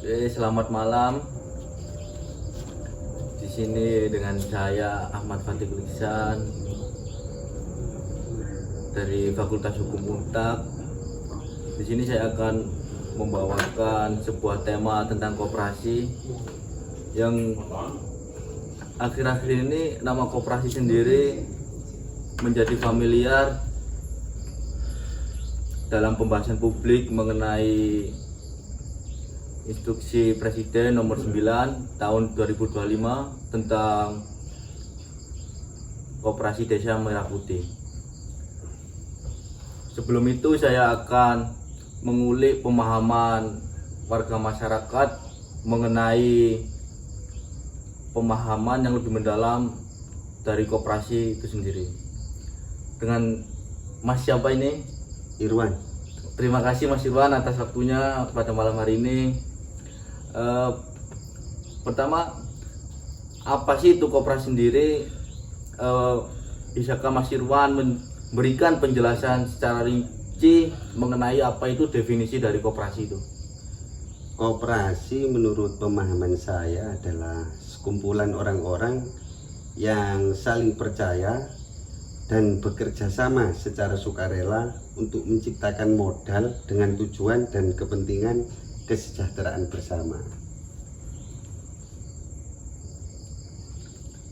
Selamat malam. Di sini dengan saya Ahmad Fatikul Ihsan dari Fakultas Hukum Untak. Di sini saya akan membawakan sebuah tema tentang koperasi yang akhir-akhir ini nama koperasi sendiri menjadi familiar dalam pembahasan publik mengenai Instruksi Presiden nomor 9 tahun 2025 tentang Koperasi Desa Merah Putih. Sebelum itu saya akan mengulik pemahaman warga masyarakat mengenai pemahaman yang lebih mendalam dari koperasi itu sendiri. Dengan Mas siapa ini? Irwan. Terima kasih Mas Irwan atas waktunya pada malam hari ini. Pertama, apa sih itu koperasi sendiri? Bisakah Mas Irwan memberikan penjelasan secara rinci mengenai apa itu definisi dari koperasi itu? Koperasi menurut pemahaman saya adalah sekumpulan orang-orang yang saling percaya dan bekerja sama secara sukarela untuk menciptakan modal dengan tujuan dan kepentingan kesejahteraan bersama.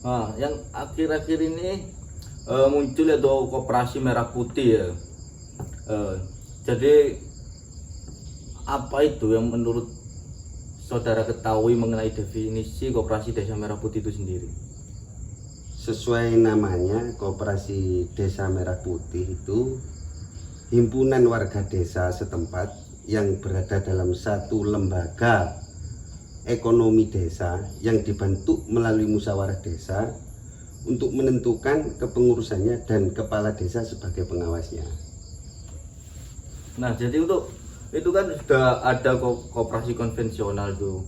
Nah, yang akhir-akhir ini muncul ya koperasi merah putih ya. Jadi apa itu yang menurut saudara ketahui mengenai definisi koperasi desa merah putih itu sendiri? Sesuai namanya, Koperasi Desa Merah Putih itu himpunan warga desa setempat yang berada dalam satu lembaga ekonomi desa yang dibentuk melalui musyawarah desa untuk menentukan kepengurusannya dan kepala desa sebagai pengawasnya. Nah, jadi untuk itu kan sudah ada koperasi konvensional tuh.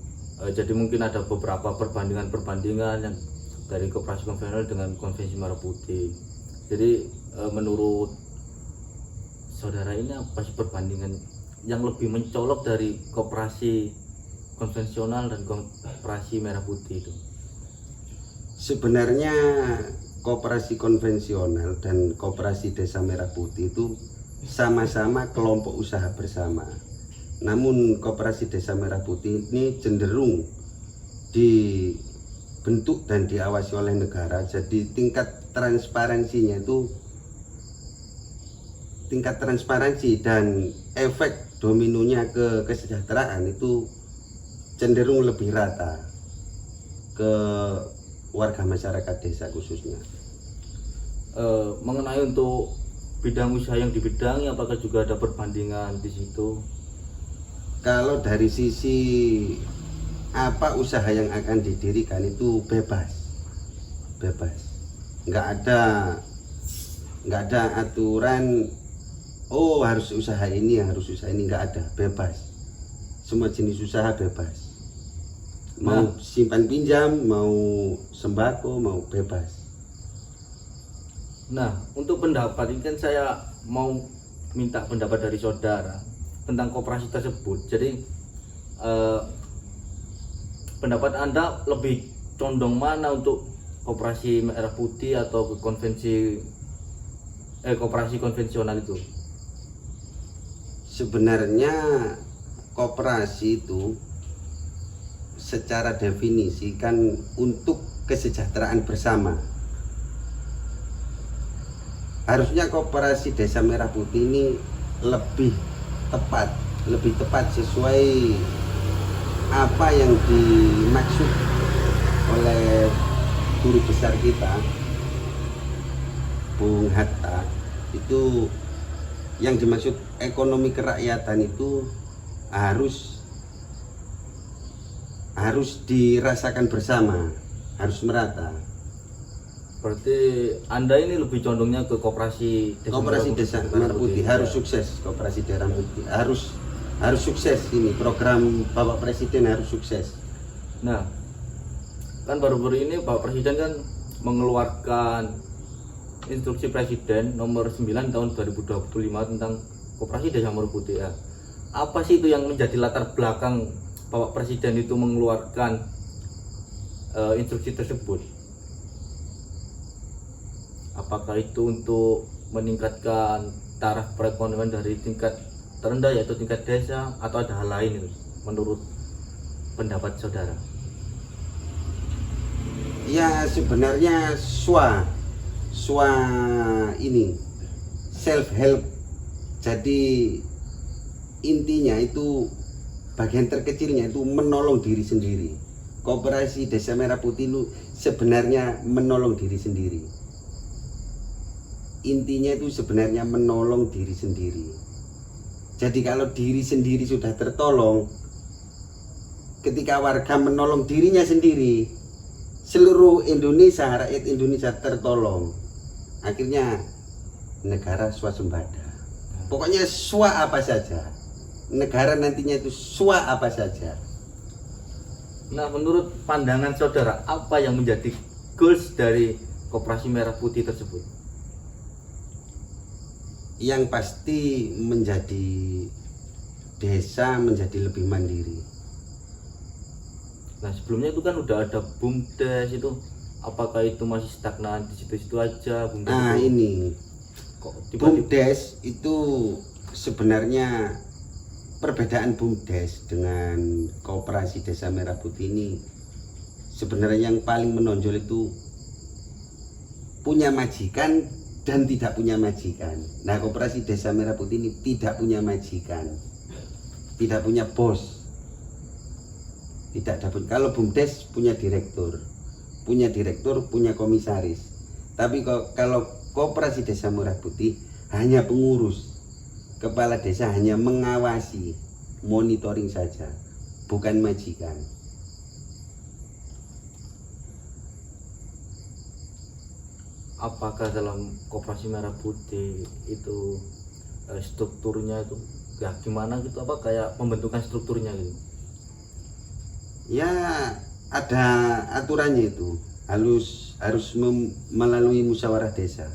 Jadi mungkin ada beberapa perbandingan yang dari koperasi konvensional dengan konvensi merah putih. Jadi menurut saudara ini apa sih perbandingan yang lebih mencolok dari koperasi konvensional dan koperasi merah putih itu? Sebenarnya koperasi konvensional dan koperasi desa merah putih itu sama-sama kelompok usaha bersama. Namun koperasi desa merah putih ini cenderung dibentuk dan diawasi oleh negara. Jadi tingkat transparansi dan efek dominonya ke kesejahteraan itu cenderung lebih rata ke warga masyarakat desa khususnya. Mengenai untuk bidang usaha yang dibidangi, apakah juga ada perbandingan di situ? Kalau dari sisi apa usaha yang akan didirikan itu bebas, nggak ada aturan. Oh, harus usaha ini, nggak ada, bebas. Semua jenis usaha bebas. Mau simpan pinjam, mau sembako, mau bebas. Nah, untuk pendapat ini kan saya mau minta pendapat dari saudara tentang koperasi tersebut. Jadi pendapat Anda lebih condong mana untuk koperasi merah putih atau ke koperasi konvensional itu? Sebenarnya koperasi itu secara definisi kan untuk kesejahteraan bersama. Harusnya koperasi desa merah putih ini lebih tepat sesuai apa yang dimaksud oleh guru besar kita Bung Hatta. Itu yang dimaksud ekonomi kerakyatan itu harus dirasakan bersama, harus merata. Berarti Anda ini lebih condongnya ke koperasi desa merah putih harus sukses. Koperasi desa merah putih harus sukses. Ini program Bapak Presiden harus sukses. Nah, kan baru-baru ini Bapak Presiden kan mengeluarkan Instruksi Presiden nomor 9 tahun 2025 tentang Koperasi Desa Merah Putih ya. Apa sih itu yang menjadi latar belakang Bapak Presiden itu mengeluarkan instruksi tersebut, apakah itu untuk meningkatkan taraf perekonomian dari tingkat terendah yaitu tingkat desa, atau ada hal lain itu menurut pendapat saudara? Ya sebenarnya swa ini self help. Jadi intinya itu bagian terkecilnya itu menolong diri sendiri. Koperasi Desa Merah Putih itu sebenarnya menolong diri sendiri. Intinya itu sebenarnya menolong diri sendiri. Jadi kalau diri sendiri sudah tertolong, ketika warga menolong dirinya sendiri, seluruh Indonesia, rakyat Indonesia tertolong. Akhirnya negara swasembada. Pokoknya swa apa saja. Negara nantinya itu swa apa saja. Nah, menurut pandangan saudara, apa yang menjadi goals dari Koperasi Merah Putih tersebut? Yang pasti menjadi desa menjadi lebih mandiri. Nah, sebelumnya itu kan udah ada BUMDes itu, apakah itu masih stagnan di situ-situ aja BUMDes? Nah itu ini kok tiba-tiba BUMDes itu sebenarnya perbedaan BUMDes dengan Koperasi Desa Merah Putih ini sebenarnya yang paling menonjol itu punya majikan dan tidak punya majikan. Nah, Koperasi Desa Merah Putih ini tidak punya majikan, tidak punya bos, tidak dapat. Kalau BUMDes punya direktur, punya komisaris. Tapi kalau Koperasi Desa Merah Putih hanya pengurus, kepala desa hanya mengawasi, monitoring saja, bukan majikan. apakah dalam Koperasi Merah Putih itu strukturnya itu ya gimana gitu, apa kayak pembentukan strukturnya gitu? Ya ada aturannya itu, harus melalui musyawarah desa,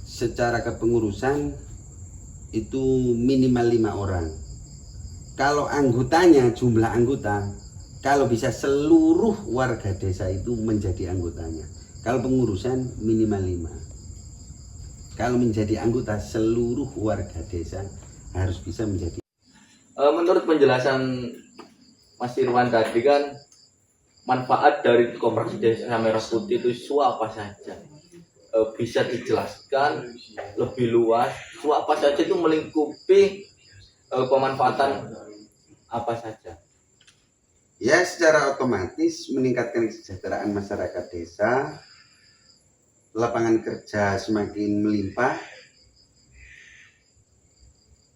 Secara kepengurusan itu minimal 5 orang. Kalau anggotanya, jumlah anggota, kalau bisa seluruh warga desa itu menjadi anggotanya. Kalau pengurusan minimal 5. Kalau menjadi anggota seluruh warga desa harus bisa menjadi. Menurut penjelasan Mas Irwan tadi kan, manfaat dari Koperasi Desa Merah Putih itu apa saja? Bisa dijelaskan lebih luas, apa saja itu melingkupi pemanfaatan apa saja? Ya secara otomatis meningkatkan kesejahteraan masyarakat desa, lapangan kerja semakin melimpah,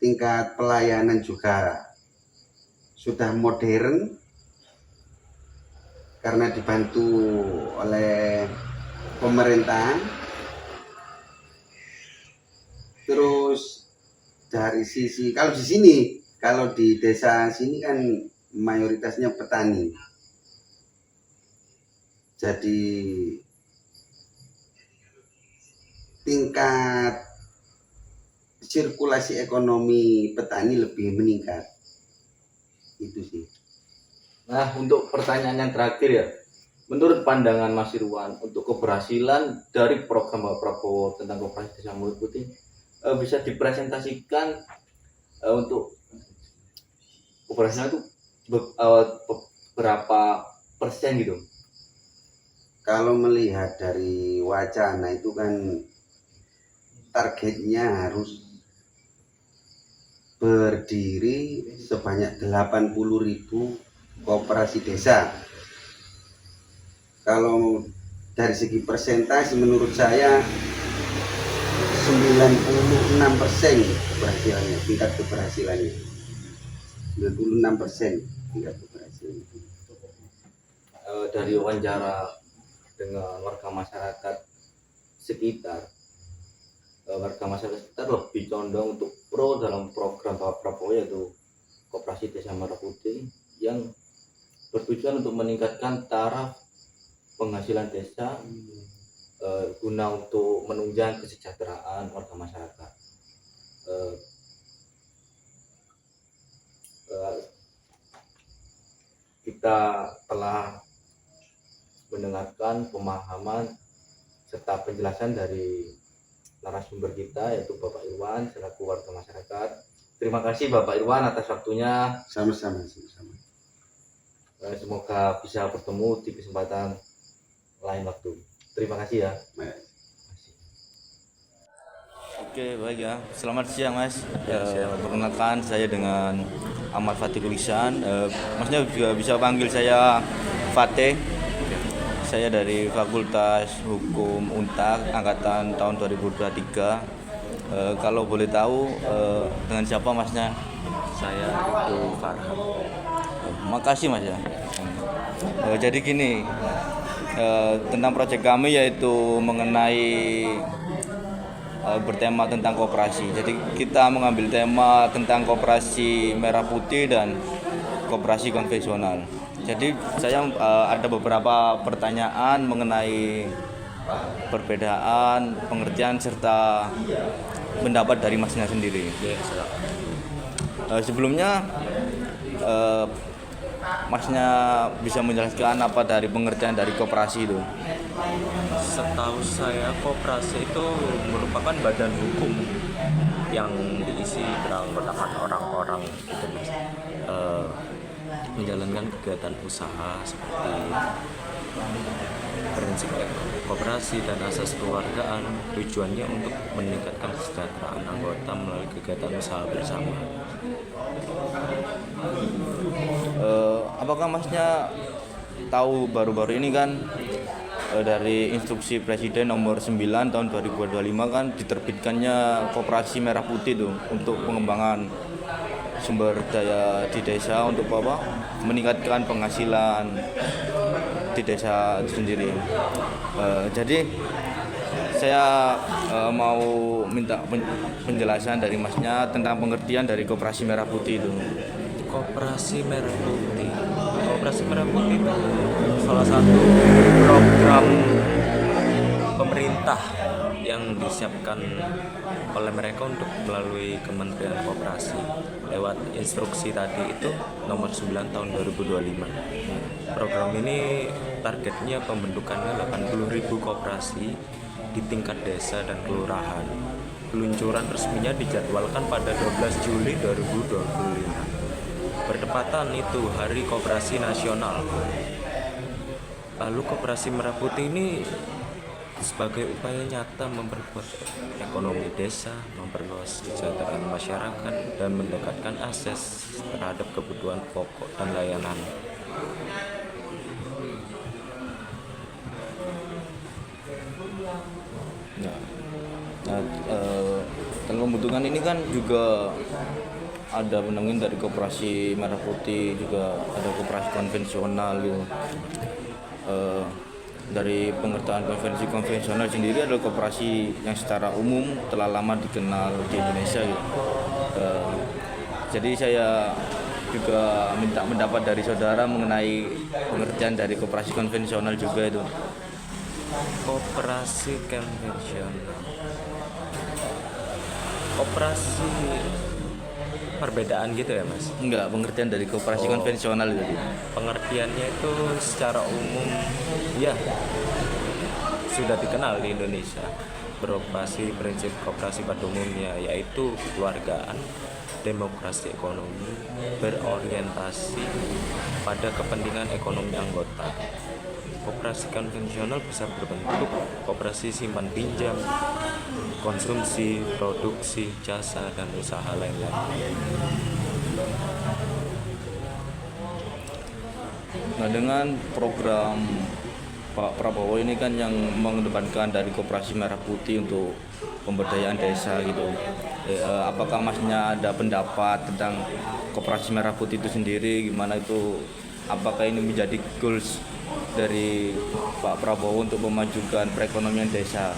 tingkat pelayanan juga sudah modern karena dibantu oleh pemerintah. Terus dari sisi, kalau di desa sini kan mayoritasnya petani. Jadi tingkat sirkulasi ekonomi petani lebih meningkat. Itu sih. Nah, untuk pertanyaan yang terakhir ya, menurut pandangan Mas Irwan, untuk keberhasilan dari program Bapak Prabowo tentang Koperasi Desa Merah Putih bisa dipresentasikan untuk keberhasilan itu berapa persen gitu? Kalau melihat dari wacana itu kan targetnya harus berdiri sebanyak 80.000 koperasi desa. Kalau dari segi persentase menurut saya 96% keberhasilannya, tingkat keberhasilannya 96% tingkat keberhasilannya. Dari wawancara dengan warga masyarakat sekitar, lebih condong untuk pro dalam program Pak Prabowo, yaitu Koperasi Desa Merah Putih yang bertujuan untuk meningkatkan taraf penghasilan desa guna untuk menunjang kesejahteraan warga masyarakat. eh, eh, kita telah mendengarkan pemahaman serta penjelasan dari narasumber kita, yaitu Bapak Irwan selaku warga masyarakat. Terima kasih Bapak Irwan atas waktunya. Sama-sama. Semoga bisa bertemu di kesempatan lain waktu. Terima kasih ya. Baik. Oke, baik ya. Selamat siang Mas. Perkenalkan, saya dengan Ahmad Fatihul Ihsan. Masnya juga bisa panggil saya Fatih. Saya dari Fakultas Hukum Untak angkatan tahun 2023. Kalau boleh tahu dengan siapa Masnya? Saya itu Farhan. Makasih Mas ya. Jadi gini, tentang proyek kami yaitu mengenai bertema tentang koperasi. Jadi kita mengambil tema tentang koperasi merah putih dan koperasi konvensional. Jadi saya ada beberapa pertanyaan mengenai perbedaan, pengertian serta pendapat dari Masnya sendiri. Sebelumnya Masnya bisa menjelaskan apa dari pengertian dari koperasi itu? Setahu saya koperasi itu merupakan badan hukum yang diisi beranggotakan orang-orang gitu Mas. Menjalankan kegiatan usaha seperti prinsip koperasi dan asas keluargaan, tujuannya untuk meningkatkan kesejahteraan anggota melalui kegiatan usaha bersama. Apakah Masnya tahu baru-baru ini kan dari instruksi Presiden nomor 9 tahun 2025 kan diterbitkannya koperasi merah putih tuh untuk pengembangan sumber daya di desa untuk apa? Meningkatkan penghasilan di desa itu sendiri. Jadi saya mau minta penjelasan dari Masnya tentang pengertian dari koperasi merah putih itu. Koperasi merah putih. Koperasi merah putih itu salah satu program pemerintah yang disiapkan oleh mereka untuk melalui Kementerian Koperasi lewat instruksi tadi itu nomor 9 tahun 2025. Program ini targetnya pembentukannya 80.000 koperasi di tingkat desa dan kelurahan. Peluncuran resminya dijadwalkan pada 12 Juli 2025. Bertepatan itu Hari Koperasi Nasional. Lalu Koperasi Merah Putih ini sebagai upaya nyata memperkuat ekonomi desa, memperluas kesejahteraan masyarakat, dan mendekatkan akses terhadap kebutuhan pokok dan layanan. Kalau pembentukan ini kan juga ada penangin dari koperasi merah putih, juga ada koperasi konvensional gitu. Dari pengertian konvensional sendiri adalah koperasi yang secara umum telah lama dikenal di Indonesia gitu. Jadi saya juga minta pendapat dari saudara mengenai pengertian dari koperasi konvensional juga itu. Koperasi konvensional. Koperasi perbedaan gitu ya Mas? Enggak, pengertian dari koperasi konvensional itu. Pengertiannya itu secara umum ya sudah dikenal di Indonesia. Beroperasi prinsip koperasi pada umumnya yaitu kekeluargaan, demokrasi ekonomi, berorientasi pada kepentingan ekonomi anggota. Koperasi konvensional bisa berbentuk koperasi simpan pinjam, konsumsi, produksi, jasa, dan usaha lain-lain. Nah, dengan program Pak Prabowo ini kan yang mengedepankan dari koperasi merah putih untuk pemberdayaan desa gitu. Apakah Masnya ada pendapat tentang koperasi merah putih itu sendiri, gimana itu? Apakah ini menjadi goals dari Pak Prabowo untuk memajukan perekonomian desa?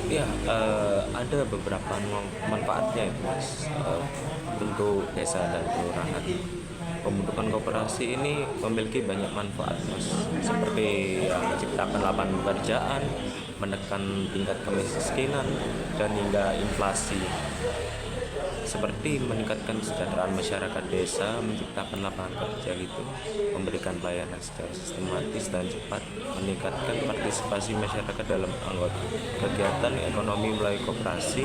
Ya, ada beberapa manfaatnya itu Mas, untuk desa dan kelurahan. Pembentukan koperasi ini memiliki banyak manfaat Mas, seperti menciptakan lapangan pekerjaan, menekan tingkat kemiskinan dan hingga inflasi, seperti meningkatkan kesejahteraan masyarakat desa, menciptakan lapangan kerja gitu, memberikan pelayanan secara sistematis dan cepat, meningkatkan partisipasi masyarakat dalam anggota kegiatan ekonomi melalui koperasi,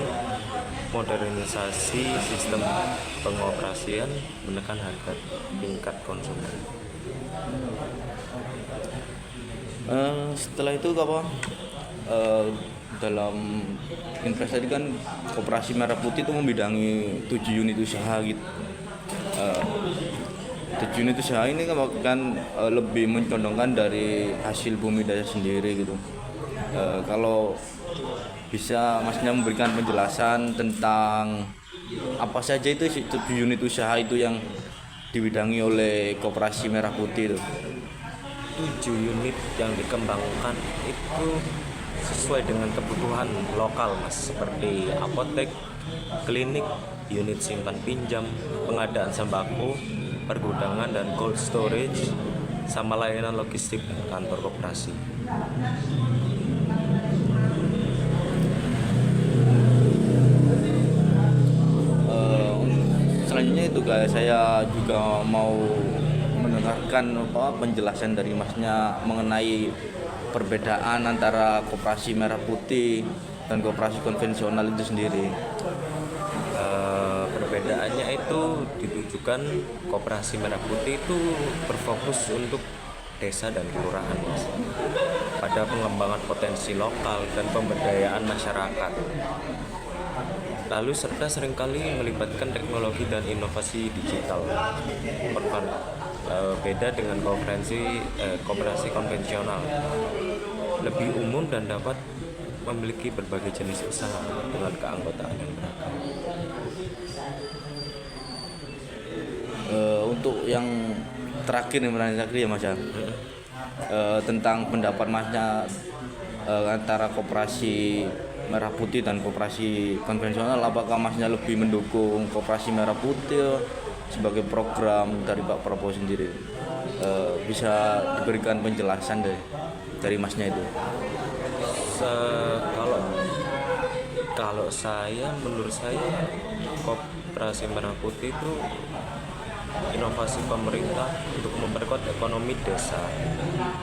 modernisasi sistem pengoperasian, menekan harga tingkat konsumen. Setelah itu apa? Dalam Inpres tadi kan Koperasi Merah Putih itu membidangi 7 unit usaha gitu. 7 unit usaha ini kan lebih mencondongkan dari hasil bumi daya sendiri gitu. Kalau bisa Masnya memberikan penjelasan tentang apa saja itu 7 unit usaha itu yang dibidangi oleh Koperasi Merah Putih itu. 7 unit yang dikembangkan itu sesuai dengan kebutuhan lokal, Mas, seperti apotek, klinik, unit simpan pinjam, pengadaan sembako, pergudangan dan cold storage, sama layanan logistik kantor koperasi. Selanjutnya itu guys, saya juga mau mendengarkan penjelasan dari Masnya mengenai perbedaan antara Koperasi Merah Putih dan koperasi konvensional itu sendiri. Perbedaannya itu ditujukan Koperasi Merah Putih itu berfokus untuk desa dan kelurahan, Mas, pada pengembangan potensi lokal dan pemberdayaan masyarakat. Lalu serta seringkali melibatkan teknologi dan inovasi digital. Beda dengan koperasi konvensional, lebih umum dan dapat memiliki berbagai jenis usaha dengan keanggotaan yang beragam. Untuk yang terakhir ya Mas ya, tentang pendapat Masnya antara Koperasi Merah Putih dan koperasi konvensional, apakah Masnya lebih mendukung Koperasi Merah Putih sebagai program dari Pak Prabowo sendiri? Bisa diberikan penjelasan dari Masnya itu? Kalau menurut saya Koperasi Merah Putih itu inovasi pemerintah untuk memperkuat ekonomi desa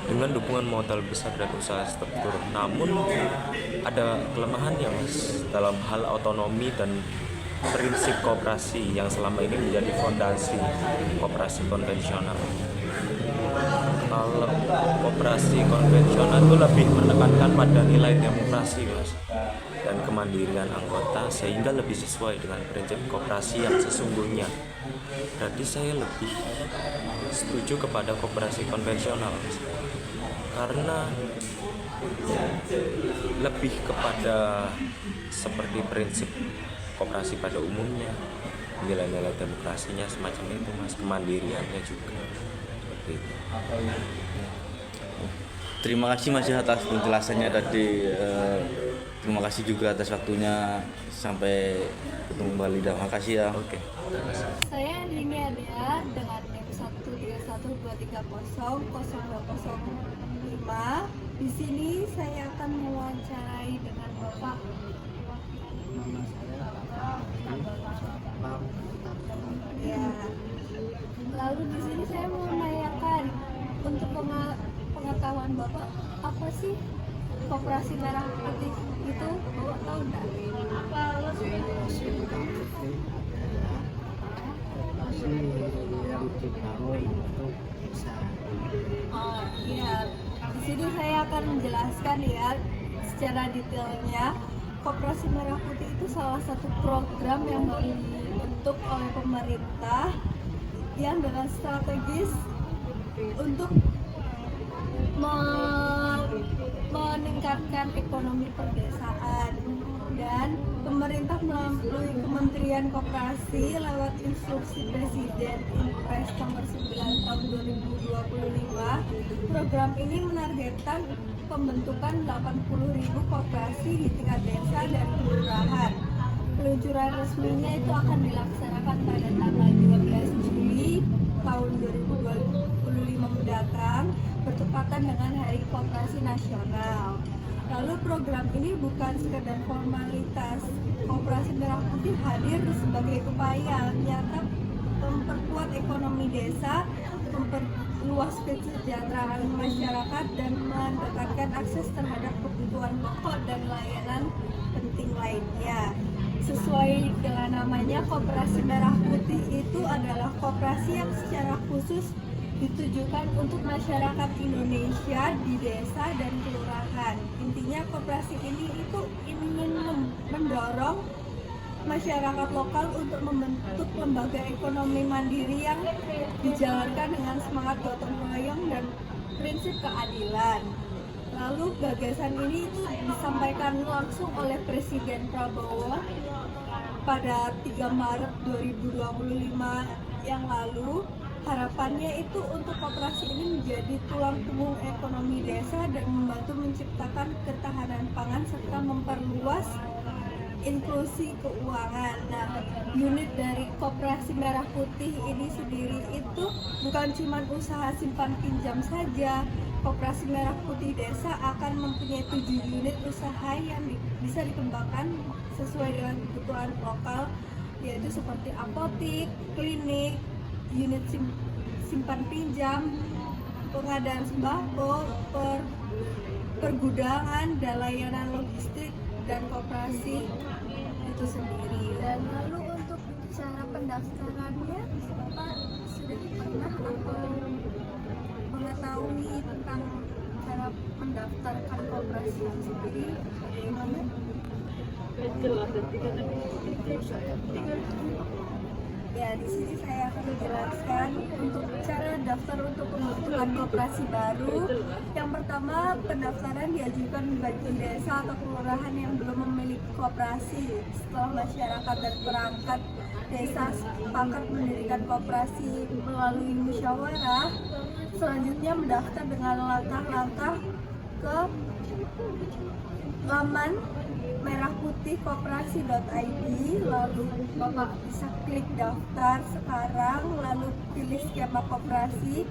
dengan dukungan modal besar dan usaha struktur. Namun ada kelemahannya, Mas, dalam hal otonomi dan prinsip koperasi yang selama ini menjadi fondasi koperasi konvensional. Kalau koperasi konvensional itu lebih menekankan pada nilai demokrasi, Mas, dan kemandirian anggota, sehingga lebih sesuai dengan prinsip koperasi yang sesungguhnya. Jadi saya lebih setuju kepada koperasi konvensional, Mas, karena lebih kepada seperti prinsip koperasi pada umumnya, nilai-nilai demokrasinya semacam itu, Mas, kemandiriannya juga seperti itu. Terima kasih Mas atas penjelasannya tadi. Terima kasih juga atas waktunya. Sampai ketemu kembali. Terima kasih ya. Oke. Saya Dini Adea dengan NIM 13123002005. Di sini saya akan mewawancarai dengan Bapak. Ya. Lalu di sini saya mau menanyakan untuk pengetahuan Bapak, apa sih Koperasi Merah Putih itu? Bapak tahu enggak? Oh iya, di sini saya akan menjelaskan ya secara detailnya. Koperasi Merah Putih itu salah satu program yang dibentuk oleh pemerintah yang dengan strategis untuk meningkatkan ekonomi perdesaan, dan pemerintah melalui Kementerian Koperasi lewat instruksi Presiden Inpres nomor 9 tahun 2025. Program ini menargetkan pembentukan 80.000 koperasi di tingkat desa dan kelurahan. Peluncuran resminya itu akan dilaksanakan pada tanggal 12 Juli tahun 2025 mendatang, bertepatan dengan Hari Koperasi Nasional. Lalu program ini bukan sekedar formalitas. Koperasi Merah Putih hadir sebagai upaya nyata memperkuat ekonomi desa, memperluas kesejahteraan masyarakat, dan mendekatkan akses terhadap kebutuhan pokok dan layanan penting lainnya. Sesuai dengan namanya, Koperasi Merah Putih itu adalah koperasi yang secara khusus ditujukan untuk masyarakat Indonesia di desa dan kelurahan. Intinya koperasi ini itu ingin mendorong masyarakat lokal untuk membentuk lembaga ekonomi mandiri yang dijalankan dengan semangat gotong royong dan prinsip keadilan. Lalu gagasan ini itu disampaikan langsung oleh Presiden Prabowo pada 3 Maret 2025 yang lalu. Harapannya itu untuk koperasi ini menjadi tulang punggung ekonomi desa dan membantu menciptakan ketahanan pangan serta memperluas inklusi keuangan. Nah, unit dari Koperasi Merah Putih ini sendiri itu bukan cuma usaha simpan pinjam saja. Koperasi Merah Putih Desa akan mempunyai 7 unit usaha yang bisa dikembangkan sesuai dengan kebutuhan lokal, yaitu seperti apotik, klinik, unit simpan pinjam, pengadaan sembako, pergudangan, dan layanan logistik dan koperasi itu sendiri. Dan lalu untuk cara pendaftarannya, Bapak sudah pernah atau mengetahui tentang cara mendaftarkan koperasi itu sendiri bagaimana? Ya, di sini saya akan menjelaskan untuk cara daftar untuk pembentukan koperasi baru. Yang pertama, pendaftaran diajukan bagi desa atau kelurahan yang belum memiliki koperasi. Setelah masyarakat dan perangkat desa sepakat mendirikan koperasi melalui musyawarah, selanjutnya mendaftar dengan langkah-langkah ke laman merahputihkoperasi.id, lalu Bapak bisa klik daftar sekarang, lalu pilih skema koperasi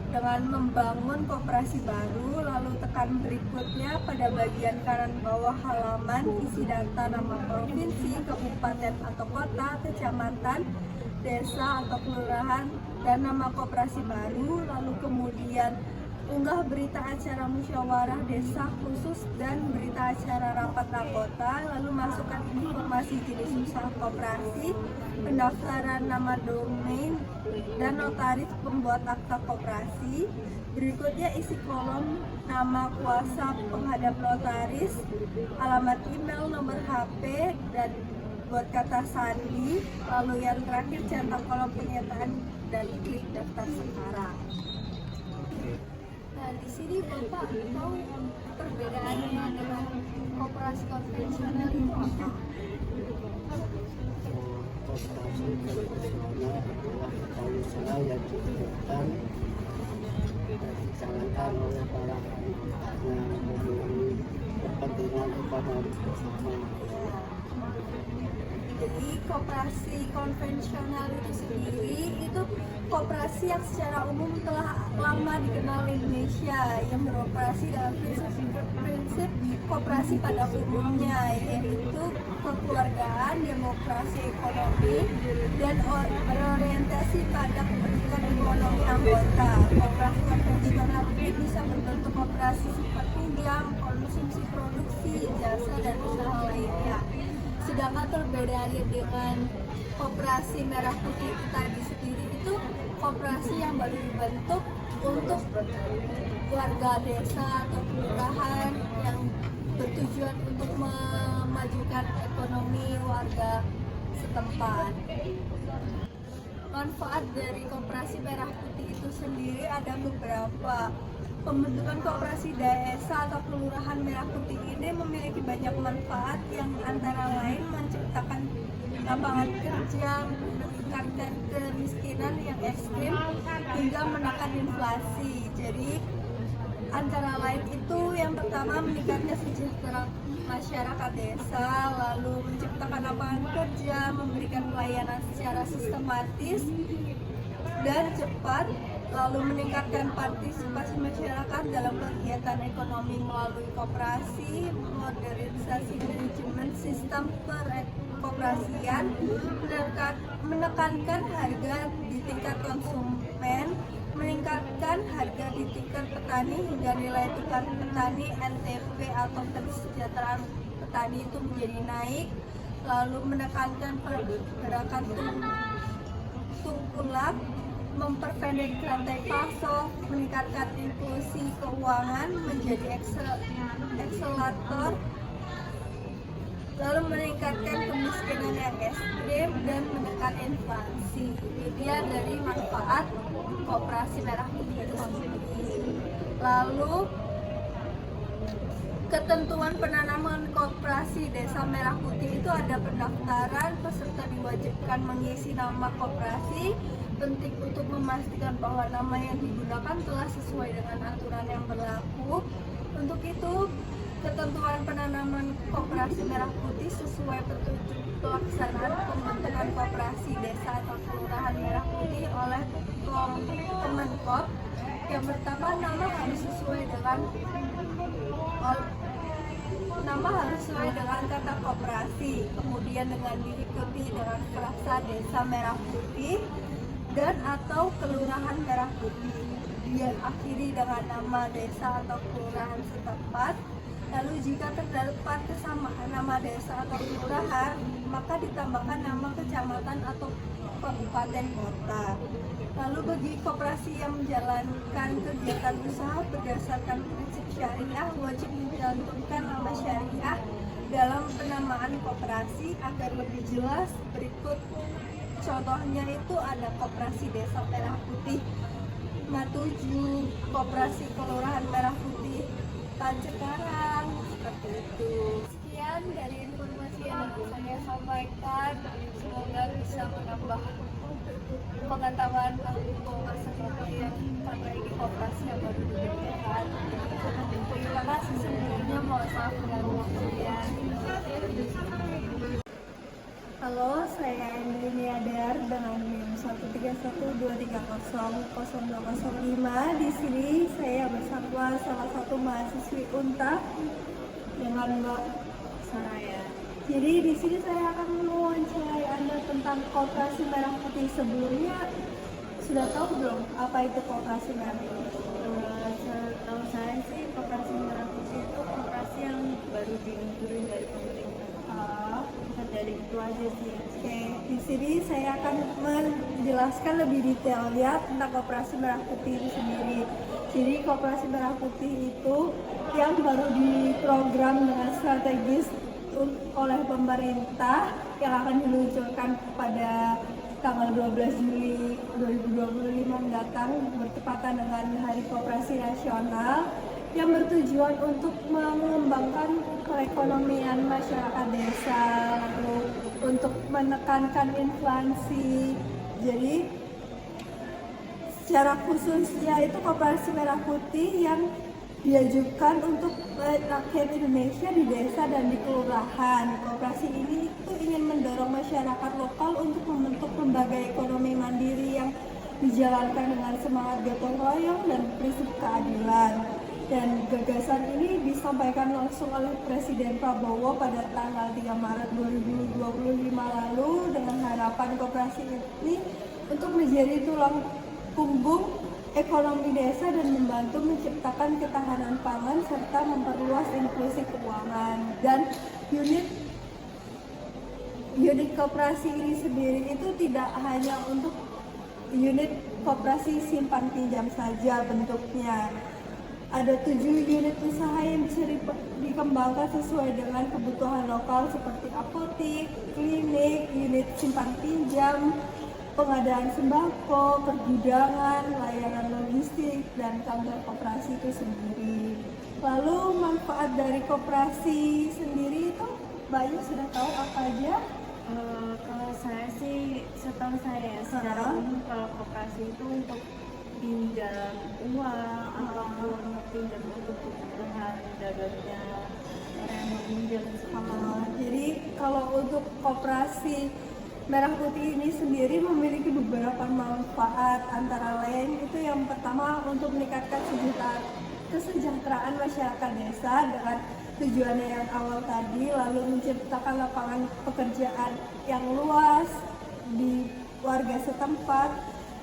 dengan membangun koperasi baru, lalu tekan berikutnya pada bagian kanan bawah halaman, isi data nama provinsi, kabupaten atau kota, kecamatan, desa atau kelurahan, dan nama koperasi baru, lalu kemudian unggah berita acara musyawarah desa khusus dan berita acara rapat anggota, lalu masukkan informasi jenis usaha koperasi, pendaftaran nama domain, dan notaris pembuat akta koperasi. Berikutnya isi kolom nama kuasa penghadap notaris, alamat email, nomor HP, dan buat kata sandi. Lalu yang terakhir centang kolom pernyataan dan klik daftar sekarang. Nah, di sini Bapak tahu perbedaannya dengan koperasi konvensional itu apa? Koperasi konvensional adalah usaha yang digunakan dan dijalankan oleh para anggotanya memiliki kepentingan ekonomi bersama. Jadi koperasi konvensional itu sendiri itu koperasi yang secara umum telah lama dikenal Indonesia, yang beroperasi dalam prinsip koperasi pada umumnya, yaitu kekeluargaan, demokrasi ekonomi, dan berorientasi pada kepentingan ekonomi anggota. Koperasi konvensional ini bisa berbentuk koperasi simpan pinjam, konsumsi produksi, jasa, dan usaha lainnya. Sedangkan perbedaannya dengan Koperasi Merah Putih tadi sendiri itu koperasi yang baru dibentuk untuk warga desa atau kelurahan yang bertujuan untuk memajukan ekonomi warga setempat. Manfaat dari Koperasi Merah Putih itu sendiri ada beberapa. Pembentukan koperasi desa atau kelurahan Merah Putih ini memiliki banyak manfaat yang antara lain menciptakan lapangan kerja, meningkatkan kemiskinan yang ekstrim, hingga menekan inflasi. Jadi antara lain itu yang pertama meningkatnya sejahtera masyarakat desa, lalu menciptakan lapangan kerja, memberikan pelayanan secara sistematis dan cepat, lalu meningkatkan partisipasi masyarakat dalam kegiatan ekonomi melalui koperasi, modernisasi manajemen sistem perekoperasian, menekankan harga di tingkat konsumen, meningkatkan harga di tingkat petani hingga nilai tukar petani NTP atau kesejahteraan petani itu menjadi naik, lalu menekankan pergerakan tungkulak, memperpendek rantai pasok, meningkatkan inklusi keuangan menjadi akselerator, lalu meningkatkan kemiskinan yang ekstrim dan menekan inflasi. Ini dia dari manfaat Koperasi Merah Putih itu sendiri. Lalu ketentuan penanaman Koperasi Desa Merah Putih itu ada pendaftaran, peserta diwajibkan mengisi nama koperasi. Penting untuk memastikan bahwa nama yang digunakan telah sesuai dengan aturan yang berlaku. Untuk itu, ketentuan penanaman Koperasi Merah Putih sesuai petunjuk pelaksanaan pembentukan koperasi desa atau kelurahan Merah Putih oleh Kemenkop. Yang pertama, nama harus sesuai dengan kata koperasi, kemudian dengan diikuti dengan frasa Desa Merah Putih dan atau Kelurahan Merah Putih. Diakhiri dengan nama desa atau kelurahan setempat. Lalu jika terdapat kesamaan nama desa atau kelurahan, maka ditambahkan nama kecamatan atau kabupaten kota. Lalu bagi koperasi yang menjalankan kegiatan usaha berdasarkan prinsip syariah, wajib mencantumkan nama syariah dalam penamaan koperasi agar lebih jelas. Berikut contohnya itu ada Koperasi Desa Merah Putih Matuju, Koperasi Kelurahan Merah Putih Tancekarang, seperti itu. Sekian dari informasi yang saya sampaikan, semoga bisa menambah pengetahuan untuk masyarakat yang memperbaiki koperasi yang baru diberikan. Terima kasih sebelumnya, mohon maaf dengan waktunya. Halo, saya Endri Niadar dengan NIM 13123000205. Di sini saya bersama salah satu mahasiswi UNTA dengan Mbak Saraya. Jadi di sini saya akan mewawancarai Anda tentang Koperasi Merah Putih. Sebelumnya sudah tahu belum apa itu Koperasi Merah Putih? Setahu saya sih Koperasi Merah Putih itu koperasi yang baru diluncurkan dari pemerintah. Bukan dari itu aja sih. Oke, di sini saya akan menjelaskan lebih detail ya tentang Koperasi Merah Putih itu sendiri. Jadi Koperasi Merah Putih itu yang baru diprogram dengan strategis oleh pemerintah yang akan diluncurkan pada tanggal 12 Juli 2025 mendatang, bertepatan dengan Hari Koperasi Nasional, yang bertujuan untuk mengembangkan perekonomian masyarakat desa, lalu untuk menekankan inflasi. Jadi secara khusus yaitu Koperasi Merah Putih yang diajukan untuk rakyat Indonesia di desa dan di kelurahan. Koperasi ini itu ingin mendorong masyarakat lokal untuk membentuk lembaga ekonomi mandiri yang dijalankan dengan semangat gotong royong dan prinsip keadilan. Dan gagasan ini disampaikan langsung oleh Presiden Prabowo pada tanggal 3 Maret 2025 lalu dengan harapan koperasi ini untuk menjadi tulang punggung ekonomi desa dan membantu menciptakan ketahanan pangan serta memperluas inklusi keuangan. Dan unit koperasi ini sendiri itu tidak hanya untuk unit koperasi simpan pinjam saja bentuknya. Ada 7 unit usaha yang bisa dikembangkan sesuai dengan kebutuhan lokal seperti apotik, klinik, unit simpan pinjam, pengadaan sembako, pergudangan, layanan logistik, dan kantor koperasi itu sendiri. Lalu manfaat dari koperasi sendiri itu banyak sudah tahu apa aja? Kalau saya sih, setahu saya secara umum kalau koperasi itu untuk pinjam uang ataupun pinjam untuk kebutuhan dagangnya orang yang meminjam. Jadi kalau untuk koperasi Merah Putih ini sendiri memiliki beberapa manfaat, antara lain itu yang pertama untuk meningkatkan kesejahteraan masyarakat desa dengan tujuannya yang awal tadi, lalu menciptakan lapangan pekerjaan yang luas di warga setempat,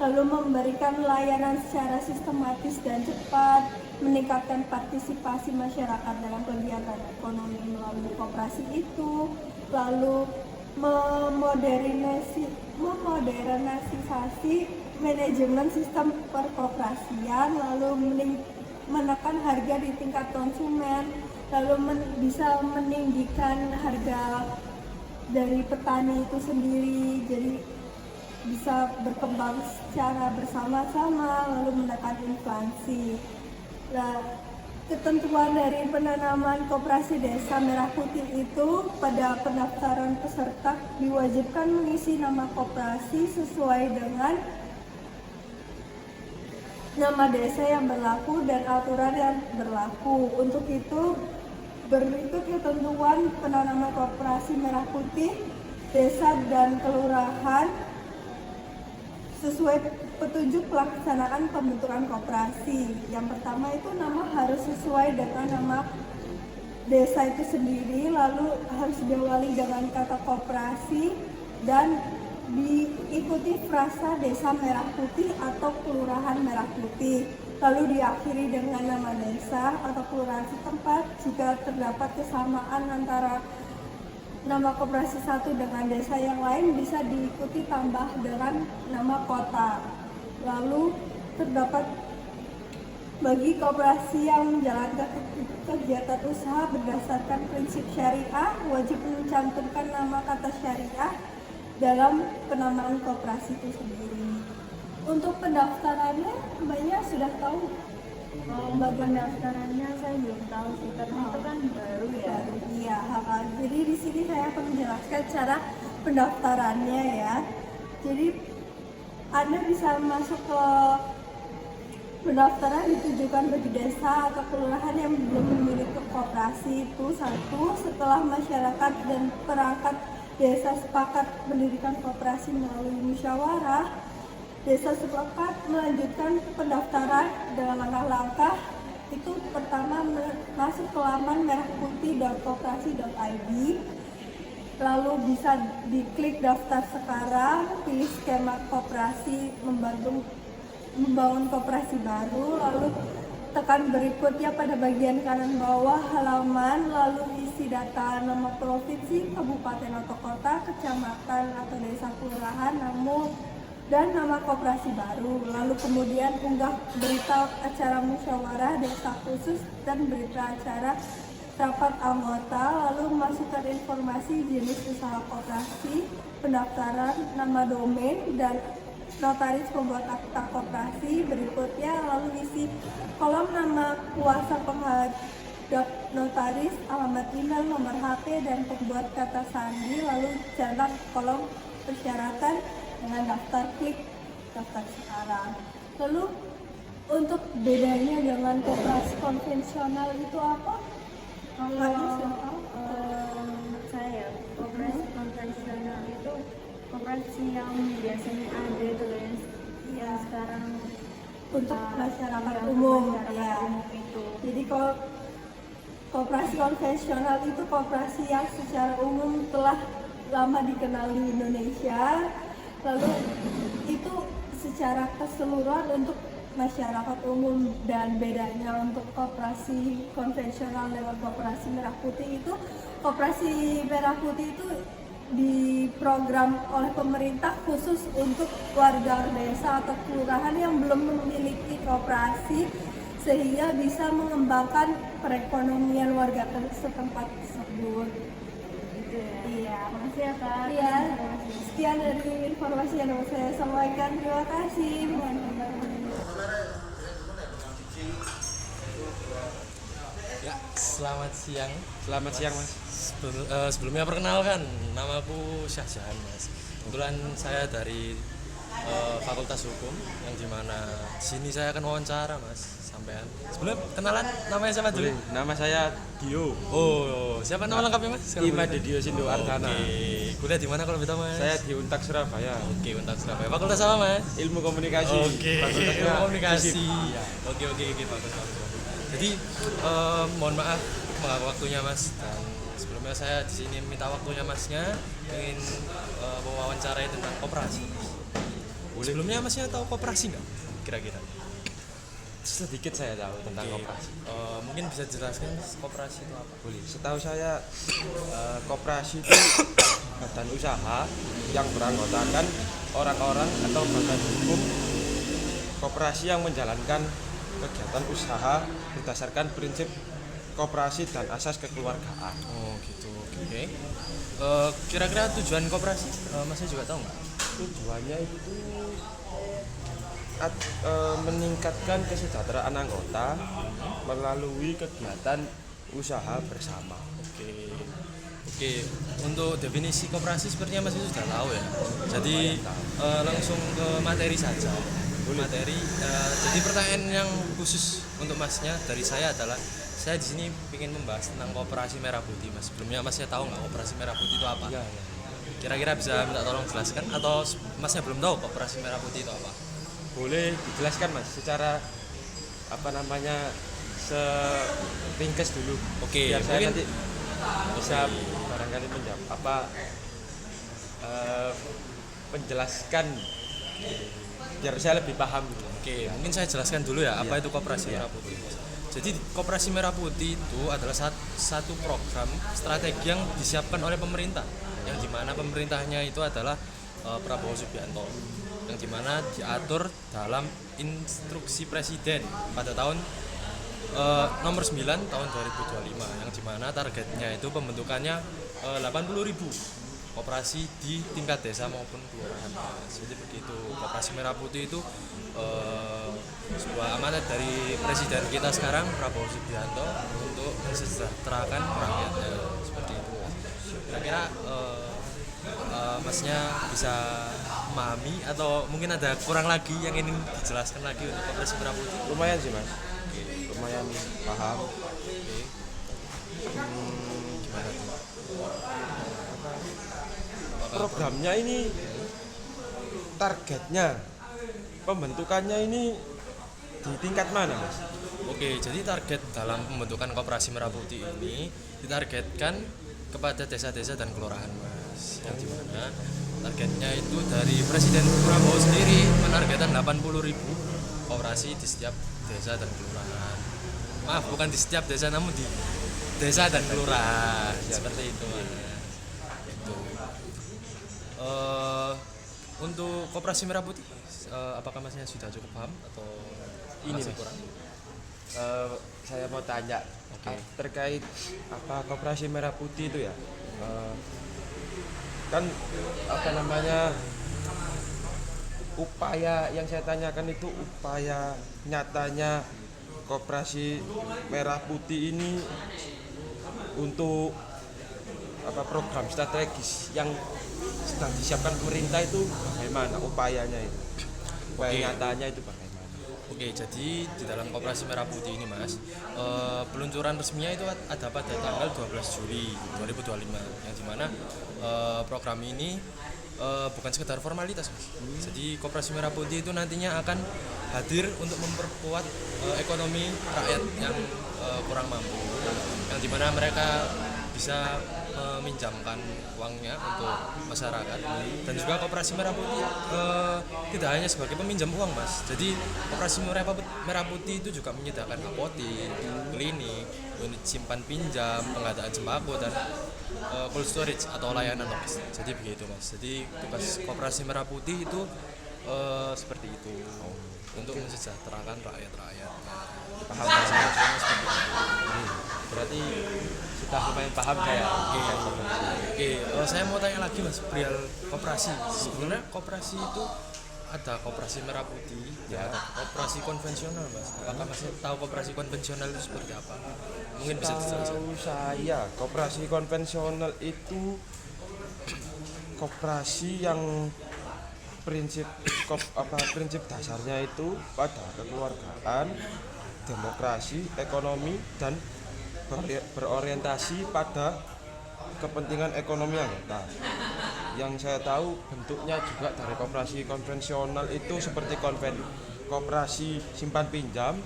lalu memberikan layanan secara sistematis dan cepat, meningkatkan partisipasi masyarakat dalam kegiatan ekonomi melalui koperasi itu, lalu memodernisasi manajemen sistem perkoperasian, lalu menekan harga di tingkat konsumen, lalu bisa meninggikan harga dari petani itu sendiri, jadi bisa berkembang secara bersama-sama, lalu menekan inflasi. Nah, ketentuan dari penanaman koperasi desa Merah Putih itu pada pendaftaran peserta diwajibkan mengisi nama koperasi sesuai dengan nama desa yang berlaku dan aturan yang berlaku. Untuk itu berikut ketentuan penanaman koperasi Merah Putih desa dan kelurahan sesuai petunjuk pelaksanaan pembentukan koperasi. Yang pertama itu nama harus sesuai dengan nama desa itu sendiri, lalu harus diawali dengan kata koperasi dan diikuti frasa desa Merah Putih atau kelurahan Merah Putih, lalu diakhiri dengan nama desa atau kelurahan setempat. Jika terdapat kesamaan antara nama koperasi satu dengan desa yang lain, bisa diikuti tambah dengan nama kota. Lalu terdapat bagi koperasi yang menjalankan kegiatan usaha berdasarkan prinsip syariah, wajib mencantumkan nama kata syariah dalam penamaan koperasi itu sendiri. Untuk pendaftarannya, Mbaknya sudah tahu? Mbak, pendaftarannya saya belum tahu sih, karena itu kan baru ya. Iya, jadi di sini saya akan menjelaskan cara pendaftarannya ya. Jadi Anda bisa masuk ke pendaftaran ditujukan bagi desa atau kelurahan yang belum memiliki koperasi itu satu. Setelah masyarakat dan perangkat desa sepakat mendirikan koperasi melalui musyawarah, desa sepakat melanjutkan pendaftaran dengan langkah-langkah. Itu pertama masuk ke laman merahputih.koperasi.id, lalu bisa diklik daftar sekarang, pilih skema koperasi membangun koperasi baru, lalu tekan berikutnya pada bagian kanan bawah halaman, lalu isi data nama provinsi, kabupaten atau kota, kecamatan atau desa kelurahan, dan nama koperasi baru. Lalu kemudian unggah berita acara musyawarah desa khusus dan berita acara rapat anggota, lalu masukkan informasi jenis usaha koperasi, pendaftaran, nama domain, dan notaris pembuat akta koperasi. Berikutnya lalu isi kolom nama kuasa penghadap notaris, alamat email, nomor HP, dan pembuat kata sandi, lalu cetak kolom persyaratan dengan daftar, klik daftar sekarang. Lalu untuk bedanya dengan koperasi konvensional itu apa? Saya koperasi konvensional itu koperasi yang biasanya ada tuh yang sekarang untuk masyarakat umum ya. Itu. Jadi kalau koperasi konvensional itu koperasi yang secara umum telah lama dikenal di Indonesia, lalu itu secara keseluruhan untuk masyarakat umum. Dan bedanya untuk koperasi konvensional dengan koperasi Merah Putih itu, koperasi Merah Putih itu diprogram oleh pemerintah khusus untuk warga desa atau kelurahan yang belum memiliki koperasi, sehingga bisa mengembangkan perekonomian warga setempat tersebut. Gitu ya. Iya, Makasih ya Kak. iya. Sekian dari informasi yang dapat saya sampaikan. Terima kasih. Ya, selamat siang. Selamat siang Mas. Sebelumnya perkenalkan, namaku Syahjahan Mas. Kebetulan saya dari Fakultas Hukum, yang dimana di sini saya akan wawancara mas sampean. Sebelum kenalan, namanya siapa dulu? Nama saya Dio. Oh, siapa nama lengkapnya mas? Ima Dedio Sindo Ardana. Oke, kuliah di mana kalau begitu mas? Saya di Untak Surabaya. Oke, Untak Surabaya. Fakultas apa mas? Ilmu komunikasi. Oke, Fakultasnya ilmu komunikasi. FISIP. Oke, bagus. Jadi mohon maaf mengganggu waktunya mas. Dan sebelumnya saya di sini minta waktunya masnya, ingin mewawancarai tentang koperasi. Sebelumnya masnya tahu koperasi nggak? Kira-kira? Sedikit saya tahu tentang Oke. koperasi. Mungkin bisa jelaskan mas, koperasi itu apa? Boleh. Setahu saya koperasi itu badan usaha yang beranggotakan orang-orang atau badan hukum koperasi yang menjalankan kegiatan usaha berdasarkan prinsip koperasi dan asas kekeluargaan. Oh gitu, oke. Kira-kira tujuan koperasi, masnya juga tahu nggak? Tujuannya itu meningkatkan kesejahteraan anggota melalui kegiatan usaha bersama. Oke, untuk definisi koperasi sepertinya Mas sudah tahu ya. Jadi langsung ke materi saja. Materi. Jadi pertanyaan yang khusus untuk Masnya dari saya adalah saya di sini ingin membahas tentang koperasi merah putih Mas. Sebelumnya Masnya tahu nggak koperasi merah putih itu apa? Ya. Kira-kira bisa minta tolong jelaskan atau Masnya belum tahu koperasi merah putih itu apa? Boleh dijelaskan Mas secara seringkes dulu. Oke, biar saya mungkin- nanti bisa barangkali menjawab menjelaskan biar saya lebih paham gitu. Oke, mungkin saya jelaskan dulu ya apa itu koperasi merah putih. Jadi koperasi merah putih itu adalah satu program strategi yang disiapkan oleh pemerintah, yang dimana pemerintahnya itu adalah Prabowo Subianto, yang dimana diatur dalam instruksi presiden pada tahun nomor 9 tahun 2025, yang dimana targetnya itu pembentukannya 80.000 koperasi di tingkat desa maupun kelurahan. Jadi begitu, koperasi merah putih itu sebuah amanat dari presiden kita sekarang Prabowo Subianto untuk mensejahterakan rakyatnya, seperti itu. Kira-kira masnya bisa memahami atau mungkin ada kurang lagi yang ingin dijelaskan lagi untuk koperasi merah putih? Lumayan sih Mas. Lumayan paham. Gimana tuh? Programnya ini targetnya pembentukannya ini di tingkat mana Mas? Oke, jadi target dalam pembentukan koperasi merah putih ini ditargetkan kepada desa-desa dan kelurahan Mas, yang dimana targetnya itu dari Presiden Prabowo sendiri menargetkan 80.000 koperasi di setiap desa dan kelurahan. Maaf, bukan di setiap desa namun di desa dan kelurahan, seperti itu Mas. Itu. Untuk koperasi merah putih, apakah masnya sudah cukup paham atau Ini, masih Mas. kurang? Saya mau tanya terkait koperasi merah putih itu ya. Kan upaya yang saya tanyakan itu upaya nyatanya koperasi merah putih ini untuk program strategis yang sedang disiapkan pemerintah itu bagaimana upayanya itu? Upaya nyatanya itu bagaimana? Oke, jadi di dalam koperasi merah putih ini Mas, peluncuran resminya itu ada pada tanggal 12 Juli 2025, yang dimana program ini bukan sekedar formalitas Mas. Jadi koperasi merah putih itu nantinya akan hadir untuk memperkuat ekonomi rakyat yang kurang mampu, yang dimana mereka bisa meminjamkan uangnya untuk masyarakat. Dan juga koperasi merah putih tidak hanya sebagai peminjam uang Mas, jadi koperasi merah putih itu juga menyediakan apotek, klinik, unit simpan pinjam, pengadaan sembako, dan cold storage atau layanan logistik. Jadi begitu Mas, jadi tugas koperasi merah putih itu seperti itu, untuk mensejahterakan rakyat-rakyat. Paham seperti itu. Berarti sudah lumayan paham saya. Oke, saya mau tanya lagi Mas, perihal koperasi. Sebenarnya koperasi itu ada koperasi merah putih, ada koperasi konvensional Mas. Apakah Mas tahu koperasi konvensional itu seperti apa? Mungkin bisa dijelaskan. Tahu saya koperasi konvensional itu koperasi yang prinsip dasarnya itu pada kekeluargaan, demokrasi, ekonomi, dan berorientasi pada kepentingan ekonomi anggota. Yang saya tahu bentuknya juga dari koperasi konvensional itu seperti koperasi simpan pinjam,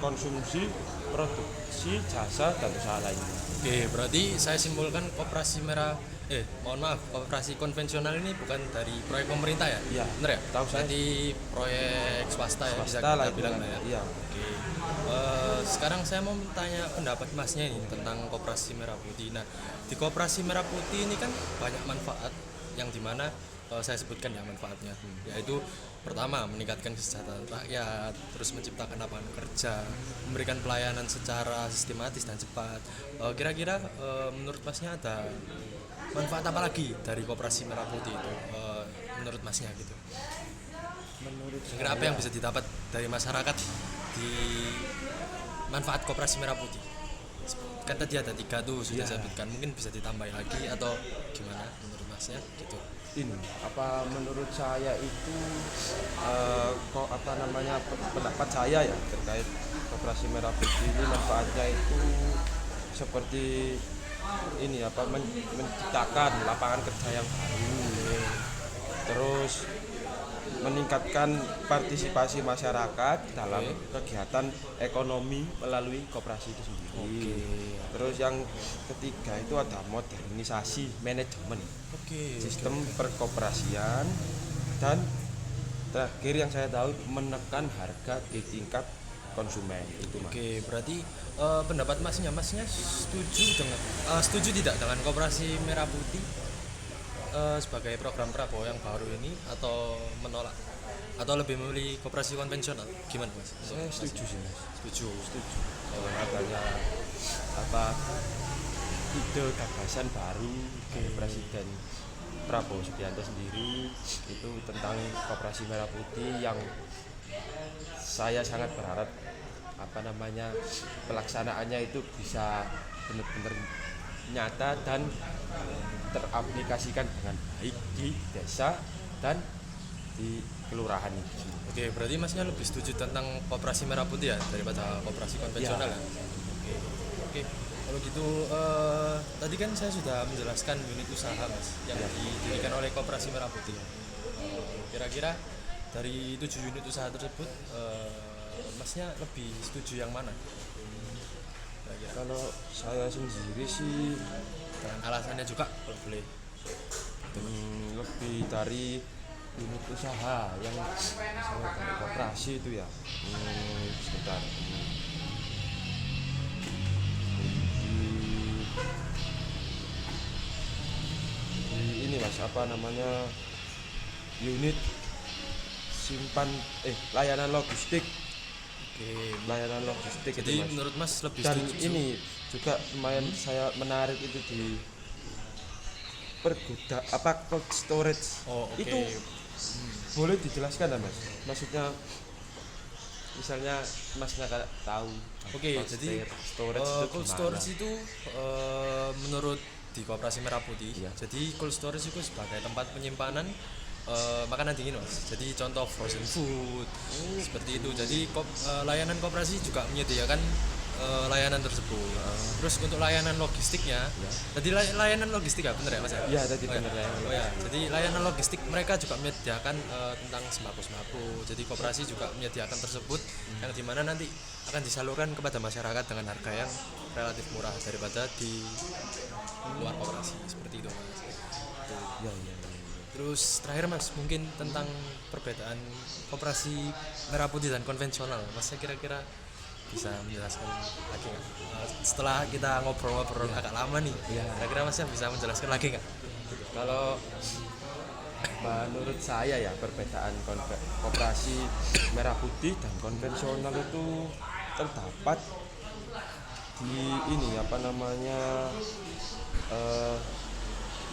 konsumsi, produksi, jasa, dan usaha lainnya. Oke, berarti saya simpulkan koperasi konvensional ini bukan dari proyek pemerintah ya? Iya. Bener ya? Tahu saya. Berarti proyek swasta ya, bisa Swasta kita lah bilang itu. ya? Iya. Oke. Sekarang saya mau tanya pendapat masnya ini tentang koperasi merah putih. Nah, di koperasi merah putih ini kan banyak manfaat yang dimana saya sebutkan ya manfaatnya, yaitu pertama meningkatkan kesejahteraan rakyat, terus menciptakan lapangan kerja, memberikan pelayanan secara sistematis dan cepat. Kira-kira menurut masnya ada manfaat apa lagi dari koperasi merah putih itu menurut masnya gitu? Kira apa yang bisa didapat dari masyarakat di manfaat koperasi merah putih? Kan tadi ada 3 tuh sudah saya sebutkan, mungkin bisa ditambah lagi atau gimana menurut masnya gitu? Menurut saya itu pendapat saya ya terkait koperasi merah putih ini manfaatnya itu seperti menciptakan lapangan kerja yang baru, terus meningkatkan partisipasi masyarakat dalam kegiatan ekonomi melalui koperasi itu sendiri. Terus yang ketiga itu ada modernisasi manajemen, sistem perkoperasian, dan terakhir yang saya tahu menekan harga di tingkat konsumen itu. Oke, berarti pendapat masnya setuju tidak dengan koperasi merah putih sebagai program Prabowo yang baru ini, atau menolak atau lebih memilih koperasi konvensional? Gimana mas? Saya setuju sih mas. Setuju. Adanya ide gagasan baru dari Presiden Prabowo Subianto sendiri itu tentang koperasi merah putih yang saya sangat berharap pelaksanaannya itu bisa benar-benar nyata dan teraplikasikan dengan baik di desa dan di kelurahan itu. Oke, berarti masnya lebih setuju tentang koperasi merah putih ya daripada koperasi konvensional ya? Oke. Kalau gitu tadi kan saya sudah menjelaskan unit usaha mas yang didirikan oleh koperasi merah putih. Kira-kira dari 7 unit usaha tersebut masnya lebih setuju yang mana? Kira-kira. Kalau saya sendiri sih Dengan alasannya juga kalau boleh. lebih dari unit usaha yang misalnya dari koperasi itu ya. Sebentar. Di ini mas unit layanan logistik. Layanan logistik. Jadi itu, mas. menurut mas lebih Dan setuju ini juga lumayan saya menarik itu di cold storage. oke. Itu boleh dijelaskan lah mas, maksudnya misalnya masnya tahu. Oke, jadi cold storage itu menurut di koperasi merah putih. Jadi cold storage itu sebagai tempat penyimpanan makanan dingin mas. Jadi contoh frozen food seperti itu. Jadi layanan koperasi juga menyediakan layanan tersebut. Terus untuk layanan logistiknya, tadi layanan logistik ya bener ya mas? Iya tadi bener ya. Jadi layanan logistik mereka juga menyediakan tentang sembako. Jadi koperasi juga menyediakan tersebut yang dimana nanti akan disalurkan kepada masyarakat dengan harga yang relatif murah daripada di luar koperasi seperti itu mas. Terus terakhir mas, mungkin tentang perbedaan koperasi merah putih dan konvensional, masnya kira-kira bisa menjelaskan lagi nggak? Setelah kita ngobrol-ngobrol agak lama nih, kira-kira masnya bisa menjelaskan lagi nggak? Kalau menurut saya ya perbedaan koperasi merah putih dan konvensional itu terdapat di ini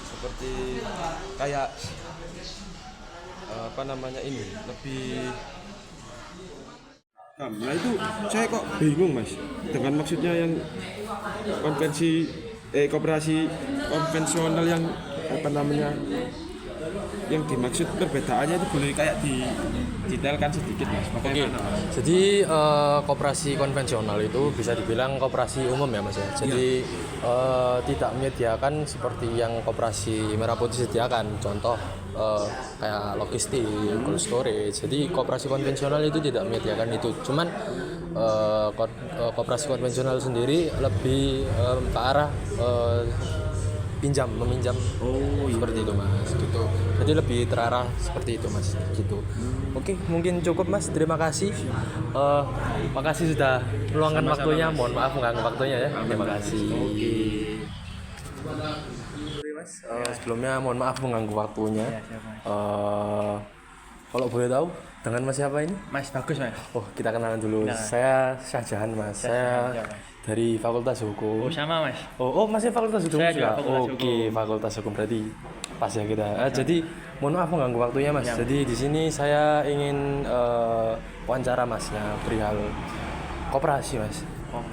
seperti kayak lebih. Nah itu saya kok bingung mas dengan maksudnya yang koperasi konvensional yang yang dimaksud perbedaannya itu boleh kayak didetailkan sedikit Mas. Bagaimana Mas? Jadi koperasi konvensional itu bisa dibilang koperasi umum ya Mas ya. Jadi tidak menyediakan seperti yang koperasi Merah Putih sediakan. Contoh kayak logistik, cold storage. Jadi koperasi konvensional itu tidak menyediakan itu. Cuman koperasi konvensional sendiri lebih ke arah meminjam seperti itu Mas gitu. Jadi lebih terarah seperti itu Mas gitu. Oke, mungkin cukup Mas, terima kasih. Makasih sudah meluangkan waktunya. Mohon maaf mengganggu waktunya ya. Terima kasih. Sorry Mas, sebelumnya mohon maaf mengganggu waktunya. Kalau boleh tahu dengan Mas siapa ini? Mas Bagus Mas. Oh, kita kenalan dulu. Saya Syahjahan Mas. Saya dari Fakultas Hukum. Oh sama Mas. Oh masih Fakultas Hukum Saya juga. juga Fakultas Oke, Fakultas Hukum berarti pas ya kita. Jadi mohon maaf mengganggu waktunya Mas. Jadi di sini saya ingin wawancara Masnya perihal koperasi Mas.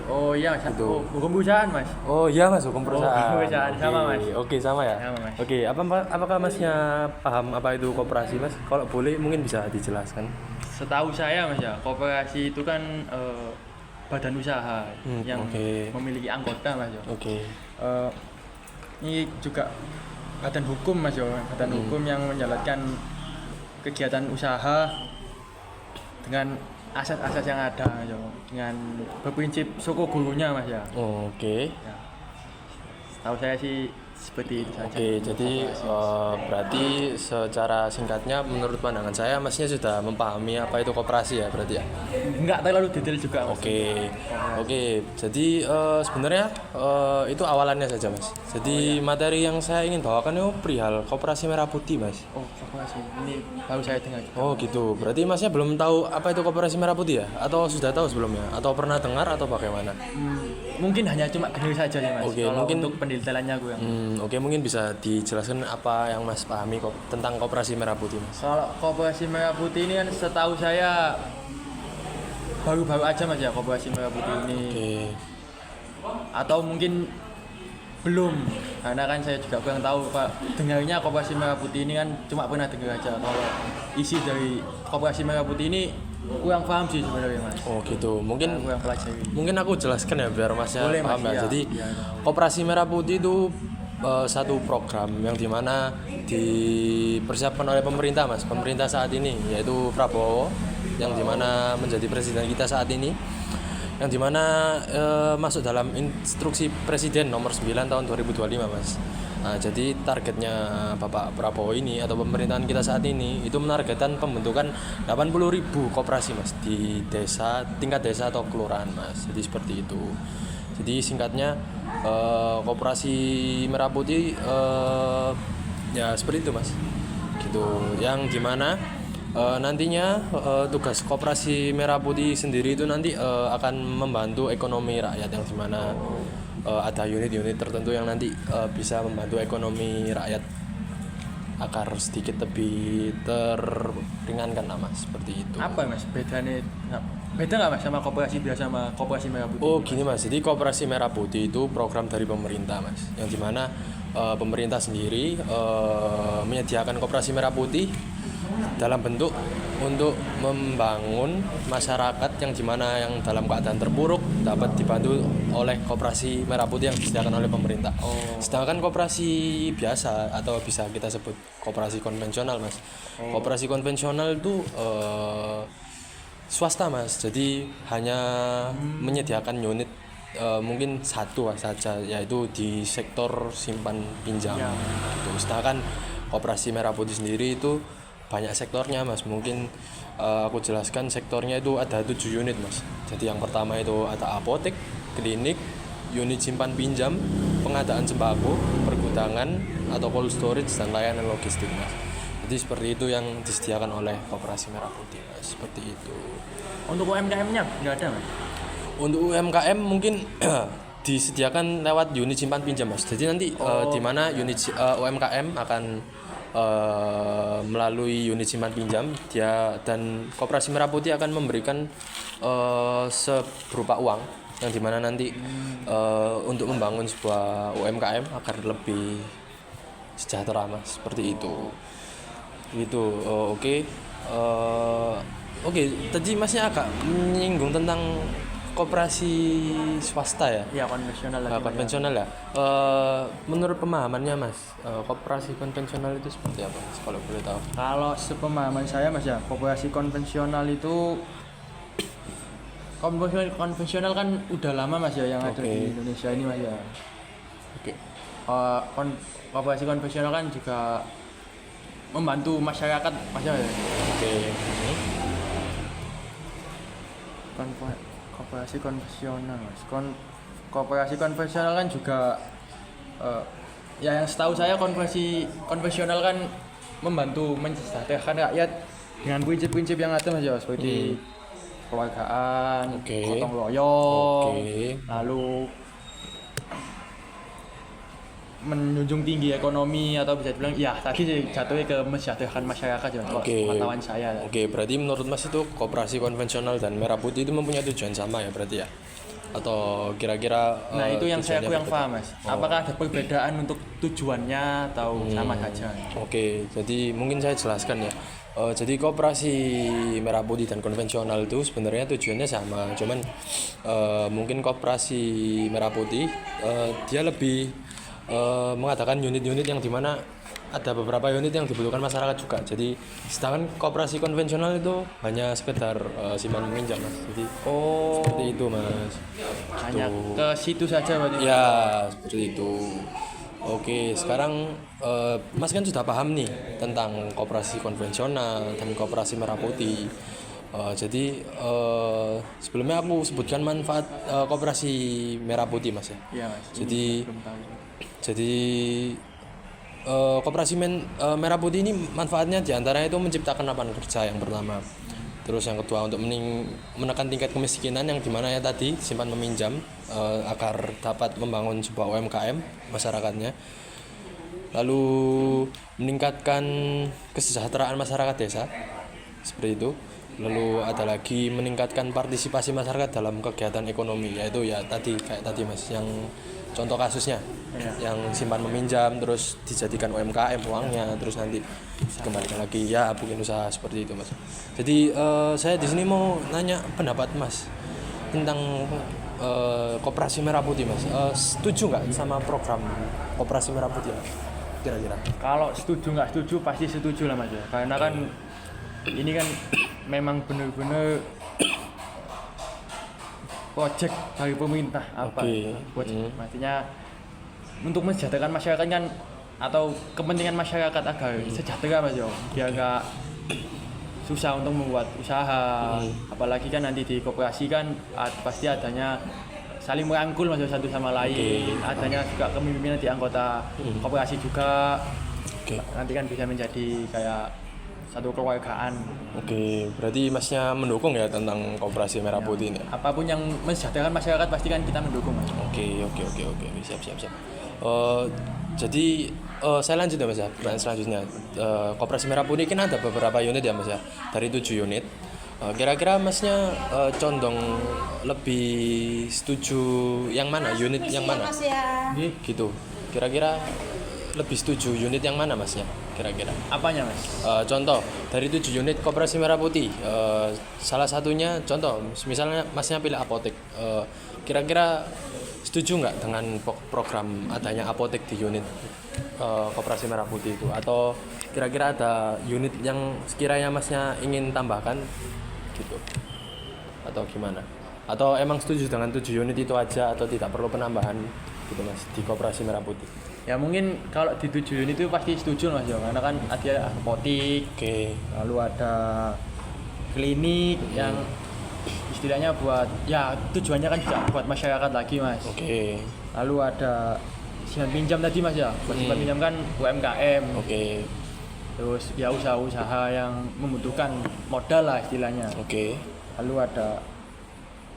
Oh iya Mas. Gitu. Oh, hukum perusahaan Mas. Oh iya Mas, hukum perusahaan. hukum perusahaan. Sama, Mas. Oke, sama ya. Sama, Mas. Oke, apakah Masnya paham apa itu koperasi Mas? Kalau boleh mungkin bisa dijelaskan. Setahu saya Mas ya, koperasi itu kan badan usaha yang memiliki anggota Mas ya. Oke. Ini juga badan hukum Mas ya, badan hukum yang menjalankan kegiatan usaha dengan aset-aset yang ada Mas ya, dengan berprinsip soko gurunya Mas ya. Oke. Ya. Tahu saya sih seperti itu saja. Oke, jadi berarti secara singkatnya menurut pandangan saya Masnya sudah memahami apa itu koperasi ya berarti ya? Enggak terlalu detail juga Mas. Oke. Jadi sebenarnya itu awalannya saja Mas. Jadi materi yang saya ingin bawakan itu perihal koperasi Merah Putih Mas. Oh, koperasi. Ini baru saya dengar. Oh gitu, berarti Masnya belum tahu apa itu koperasi Merah Putih ya? Atau sudah tahu sebelumnya? Atau pernah dengar atau bagaimana? Mungkin hanya cuma dengar saja ya Mas. Oke, kalau mungkin untuk pendetailannya gue. Oke, mungkin bisa dijelaskan apa yang Mas pahami tentang koperasi Merah Putih Mas. Kalau koperasi Merah Putih ini kan setahu saya baru-baru aja Mas ya koperasi Merah Putih ini. Oke. Atau mungkin belum, karena kan saya juga kurang tahu Pak. Dengarnya koperasi Merah Putih ini kan cuma pernah dengar aja. Kalau isi dari koperasi Merah Putih ini kurang paham sih sebenarnya Mas. Oh gitu, mungkin kurang pelajari. Mungkin aku jelaskan ya biar Masnya Boleh, paham Mas, ya. iya. Jadi Iya. koperasi Merah Putih itu satu program yang dimana dipersiapkan oleh pemerintah Mas, pemerintah saat ini yaitu Prabowo yang dimana menjadi presiden kita saat ini, yang dimana masuk dalam instruksi Presiden nomor 9 tahun 2025 Mas. Nah, jadi targetnya Bapak Prabowo ini atau pemerintahan kita saat ini itu menargetkan pembentukan 80.000 koperasi Mas di desa, tingkat desa atau kelurahan Mas. Jadi seperti itu. Jadi singkatnya koperasi Merah Putih ya seperti itu Mas. Gitu. Yang dimana nantinya tugas koperasi Merah Putih sendiri itu nanti akan membantu ekonomi rakyat yang dimana ada unit-unit tertentu yang nanti bisa membantu ekonomi rakyat agar sedikit lebih teringankan lah Mas, seperti itu. Apa Mas bedanya? Beda nggak Mas sama koperasi biasa sama koperasi Merah Putih? Oh gini Mas, jadi koperasi Merah Putih itu program dari pemerintah Mas, yang dimana pemerintah sendiri menyediakan koperasi Merah Putih dalam bentuk untuk membangun masyarakat yang dimana yang dalam keadaan terpuruk dapat dibantu oleh koperasi Merah Putih yang disediakan oleh pemerintah. Sedangkan koperasi biasa atau bisa kita sebut koperasi konvensional Mas. Koperasi konvensional itu swasta Mas, jadi hanya menyediakan unit mungkin satu saja, yaitu di sektor simpan pinjam. Sedangkan koperasi Merah Putih sendiri itu banyak sektornya Mas, mungkin aku jelaskan sektornya itu ada 7 unit Mas. Jadi yang pertama itu ada apotek, klinik, unit simpan pinjam, pengadaan sembako, pergudangan atau cold storage dan layanan logistik Mas. Jadi seperti itu yang disediakan oleh koperasi Merah Putih Mas, seperti itu. Untuk UMKM-nya nggak ada Mas? Untuk UMKM mungkin disediakan lewat unit simpan pinjam Mas. Jadi nanti di mana unit UMKM akan melalui unit simpan pinjam dia dan koperasi Merah Putih akan memberikan berupa uang yang dimana nanti untuk membangun sebuah UMKM agar lebih sejahtera Mas, seperti itu. Gitu. Oh, oke. Oke, tadi masnya agak menyinggung tentang koperasi swasta ya. Ya konvensional lagi. Konvensional ya. Menurut pemahamannya Mas, koperasi konvensional itu seperti apa Mas, kalau boleh tahu? Kalau sepemahaman saya Mas ya, koperasi konvensional itu konvensional kan udah lama Mas ya yang ada di Indonesia ini Mas ya. Oke. Koperasi konvensional kan juga membantu masyarakat Mas ya. Oke. Koperasi konvensional Mas. Koperasi konvensional kan juga ya yang setahu saya koperasi konvensional kan membantu mensejahterakan rakyat dengan prinsip-prinsip yang ada Mas ya, seperti keluargaan, gotong royong, lalu menjunjung tinggi ekonomi, atau bisa dibilang ya tadi jatuhnya ke mensejahterakan masyarakat ya, pengetahuan saya. Oke, berarti menurut Mas itu koperasi konvensional dan merah putih itu mempunyai tujuan sama ya berarti ya? Atau kira-kira Nah itu yang saya kurang berbeda? paham Mas. Apakah ada perbedaan untuk tujuannya atau sama saja? Oke, jadi mungkin saya jelaskan ya. Jadi koperasi merah putih dan konvensional itu sebenarnya tujuannya sama, cuman mungkin koperasi merah putih dia lebih mengadakan unit-unit yang dimana ada beberapa unit yang dibutuhkan masyarakat juga. Jadi sedangkan koperasi konvensional itu hanya sekedar simpan meminjam Mas. Jadi seperti itu Mas. Hanya Gitu. ke situ saja berarti. Ya seperti itu. Oke, sekarang Mas kan sudah paham nih tentang koperasi konvensional dan koperasi merah putih. Jadi sebelumnya aku sebutkan manfaat koperasi merah putih Mas ya. Iya Mas. Jadi koperasi merah putih ini manfaatnya diantaranya itu menciptakan lapangan kerja yang pertama. Terus yang kedua untuk menekan tingkat kemiskinan yang dimana ya tadi simpan meminjam agar dapat membangun sebuah UMKM masyarakatnya. Lalu meningkatkan kesejahteraan masyarakat desa seperti itu. Lalu ada lagi meningkatkan partisipasi masyarakat dalam kegiatan ekonomi, yaitu ya tadi kayak tadi Mas yang contoh kasusnya yang simpan meminjam terus dijadikan UMKM uangnya, terus nanti dikembalikan lagi ya bikin usaha seperti itu Mas. Jadi saya di sini mau nanya pendapat Mas tentang koperasi merah putih Mas. Setuju nggak sama program koperasi merah putih kira-kira? Kalau setuju nggak setuju pasti setuju lah Mas ya. Karena kan ini kan memang benar-benar project dari pemerintah maksudnya untuk mensejahterakan masyarakat kan, atau kepentingan masyarakat agar sejahtera Mas yo, biar nggak susah untuk membuat usaha. Apalagi kan nanti di koperasi kan pasti adanya saling merangkul Mas yo, satu sama lain. Adanya juga kepemimpinan di anggota koperasi juga. Nanti kan bisa menjadi kayak satu keluargaan. Oke, berarti Masnya mendukung ya tentang koperasi merah putih ini. Apapun yang mensejahterakan masyarakat pasti kan kita mendukung Mas. Oke, siap. Jadi saya lanjut ya Mas ya, pertanyaan selanjutnya. Koperasi merah putih kan ada beberapa unit ya Mas ya, dari 7 unit. Kira-kira Masnya condong lebih setuju yang mana, unit yang mana? Gitu. Kira-kira lebih setuju unit yang mana Masnya? Kira-kira Apanya Mas? contoh dari 7 unit koperasi merah putih, salah satunya contoh misalnya Masnya pilih apotek, kira-kira setuju nggak dengan program adanya apotek di unit koperasi merah putih itu, atau kira-kira ada unit yang sekiranya Masnya ingin tambahkan gitu, atau gimana, atau emang setuju dengan 7 unit itu aja atau tidak perlu penambahan gitu Mas di koperasi merah putih? Ya mungkin kalau di 7 unit itu pasti setuju Mas ya, karena kan ada apotik, lalu ada klinik yang istilahnya buat ya tujuannya kan juga buat masyarakat lagi Mas. Lalu ada simpan pinjam tadi Mas ya, buat simpan pinjam kan UMKM. Terus ya usaha-usaha yang membutuhkan modal lah istilahnya. Lalu ada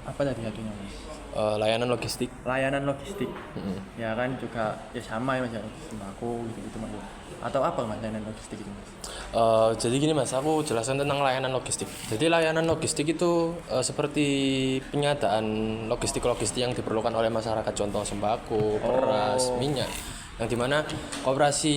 apa tadi satunya Mas? Layanan logistik. Ya kan juga ya sama ya Mas ya, sembako gitu Mas. Atau apa Mas layanan logistik itu Mas? Jadi gini Mas, aku jelaskan tentang layanan logistik. Jadi layanan logistik itu seperti penyadaan logistik yang diperlukan oleh masyarakat, contoh sembako, beras, minyak. yang dimana Koperasi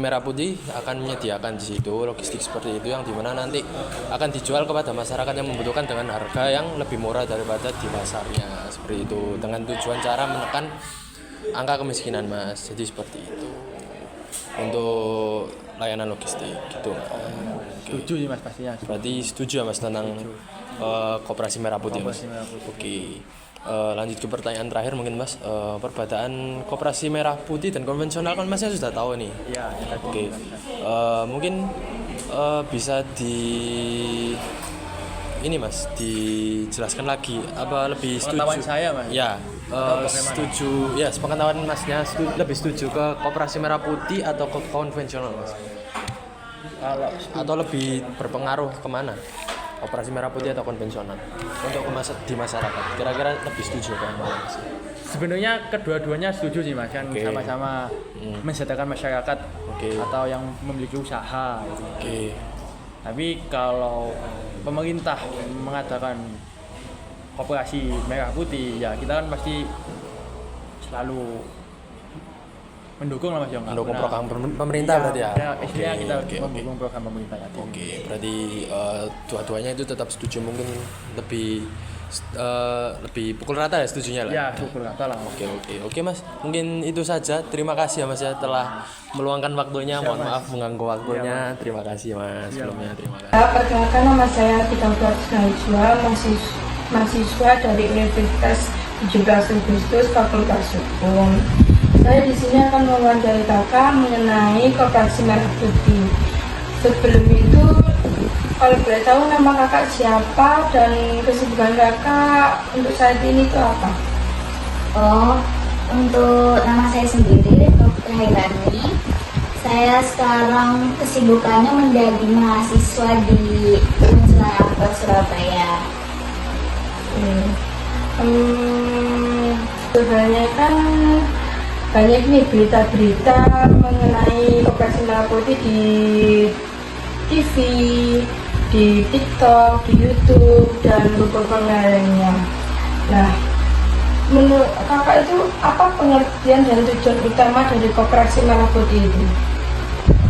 Merah Putih akan menyediakan di situ logistik seperti itu, yang dimana nanti akan dijual kepada masyarakat yang membutuhkan dengan harga yang lebih murah daripada di pasarnya seperti itu, dengan tujuan cara menekan angka kemiskinan Mas. Jadi seperti itu untuk layanan logistik gitu. Setuju sih Mas pastinya. Berarti setuju ya Mas tentang Koperasi Merah Putih Mas? Koperasi Merah Putih. Oke. Lanjut ke pertanyaan terakhir mungkin Mas. Perbedaan Koperasi Merah Putih dan konvensional kan Masnya sudah tahu nih. Iya, Oke. Mungkin bisa ini Mas dijelaskan lagi apa lebih setuju? Pengetahuan saya Mas. Ya, setuju. Ya, sepengetahuan Masnya lebih setuju ke Koperasi Merah Putih atau ke konvensional Mas? Kalau Atau lebih berpengaruh kemana? Koperasi Merah Putih atau konvensional untuk di masyarakat? Kira-kira lebih setuju ke mana Mas? sebenarnya kedua-duanya setuju sih Mas, kan Oke. sama-sama mensejahterakan masyarakat Oke. atau yang memiliki usaha gitu. Oke. Tapi kalau pemerintah mengadakan Koperasi Merah Putih, ya kita kan pasti selalu mendukung lah Mas Jong. Mendukung program pemerintah berarti ya? Istilahnya kita Oke. mendukung program pemerintah ya. Oke, berarti dua-duanya itu tetap setuju, mungkin lebih pukul rata ya setujunya lah. Ya, syukur lah. Oke Mas, mungkin itu saja. Terima kasih ya Mas ya telah meluangkan waktunya. Mohon maaf mengganggu waktunya. Terima kasih Mas. Sebelumnya terima kasih. Perkenalkan, nama saya Tika Najwa, mahasiswa dari Universitas 17 Agustus Fakultas Hukum. Saya di sini akan mewawancarai kakak mengenai Koperasi Merah Putih. Sebelum itu, kalau boleh tahu nama kakak siapa dan kesibukan kakak untuk saat ini itu apa? Oh, untuk nama saya sendiri, Dr. Hairani. Saya sekarang kesibukannya menjadi mahasiswa di Universitas Surabaya. Sebenarnya kan banyak nih berita-berita mengenai Koperasi Merah Putih di TV, di TikTok, di YouTube, dan beberapa lainnya. Nah, menurut kakak itu apa pengertian dan tujuan utama dari Koperasi Merah Putih itu?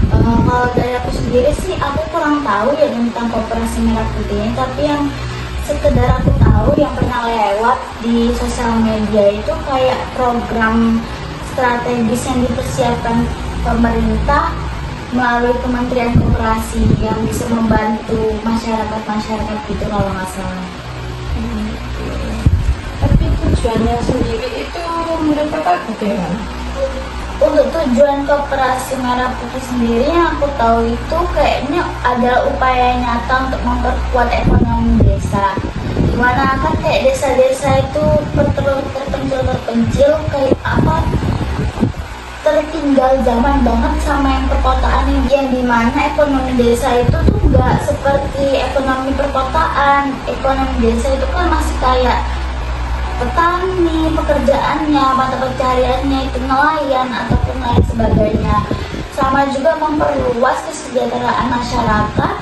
Kalau dari aku sendiri sih, aku kurang tahu ya tentang Koperasi Merah Putih ini, tapi yang sekedar aku tahu yang pernah lewat di sosial media itu kayak program strategis yang dipersiapkan pemerintah melalui Kementerian Koperasi yang bisa membantu masyarakat gitu kalau nggak salah. Tapi tujuannya sendiri itu menurut kakak bagaimana? Untuk tujuan Koperasi Merah Putih sendiri yang aku tahu itu kayaknya adalah upaya nyata untuk memperkuat ekonomi desa. Dimana kan kayak desa-desa itu terpencil kayak apa, tertinggal zaman banget sama yang perkotaan, yang dimana ekonomi desa itu tuh nggak seperti ekonomi perkotaan. Ekonomi desa itu kan masih kayak petani, pekerjaannya, mata pencariannya itu nelayan ataupun lain sebagainya. Sama juga memperluas kesejahteraan masyarakat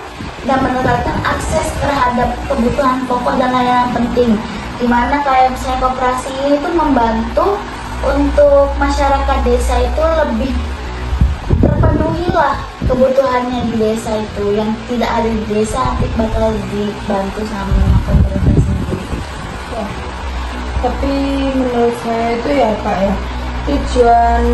dan menerapkan akses terhadap kebutuhan pokok dan layanan penting. Dimana kayak misalnya koperasi ini tuh membantu untuk masyarakat desa itu lebih terpenuhi lah kebutuhannya di desa itu, yang tidak ada di desa nanti bakal dibantu sama pemerintah sendiri. Tapi menurut saya itu ya Pak ya, tujuan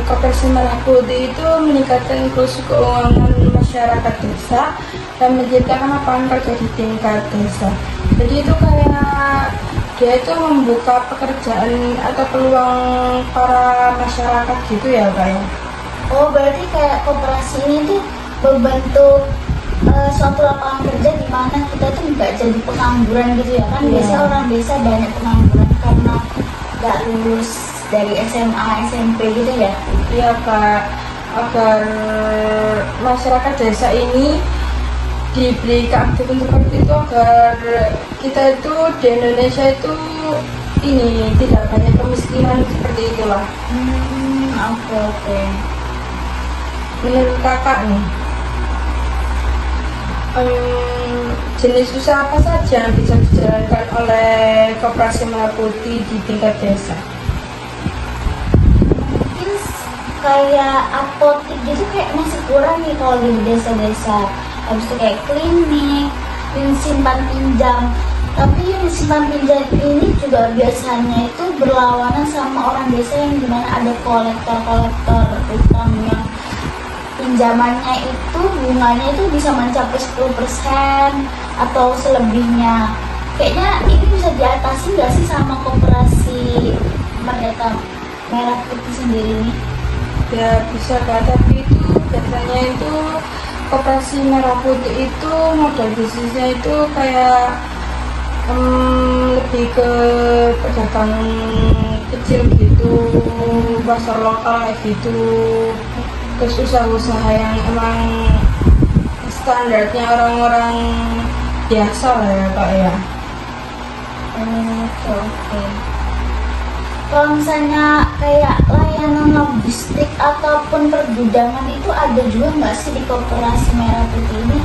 Koperasi Merah Putih itu meningkatkan inklusi keuangan masyarakat desa dan menciptakan lapangan kerja di tingkat desa. Jadi itu kayak dia itu membuka pekerjaan atau peluang para masyarakat gitu ya Pak ya. Oh, berarti kayak koperasi ini tuh berbentuk suatu lapangan kerja di mana kita tuh nggak jadi pengangguran gitu ya kan. Biasanya orang desa banyak pengangguran karena nggak lulus dari SMA, SMP gitu ya. Iya Pak, agar masyarakat desa ini diberi keaktifan seperti itu agar kita itu di Indonesia itu ini tidak banyak kemiskinan seperti itulah. Oke. Menurut kakak nih, jenis usaha apa saja yang bisa dijalankan oleh Koperasi Merah Putih di tingkat desa? Mungkin kayak apotek gitu kayak masih kurang nih kalau di desa-desa. Habis itu kayak klinik, unit simpan pinjam. Tapi unit simpan pinjam ini juga biasanya itu berlawanan sama orang desa yang dimana ada kolektor utang yang pinjamannya itu bunganya itu bisa mencapai 10% atau selebihnya. Kayaknya ini bisa diatasi nggak sih sama koperasi Merdeka Merah Putih sendiri nih? Ya bisa Kak, tapi itu biasanya itu koperasi Merah Putih itu modal bisnisnya itu kayak lebih ke pedagang kecil gitu, pasar lokal kayak gitu, terus usaha-usaha yang emang standarnya orang-orang biasa lah ya Kak ya. Oke. Kalau misalnya kayak layanan logistik ataupun pergudangan itu ada juga nggak sih di koperasi Merah Putih ini?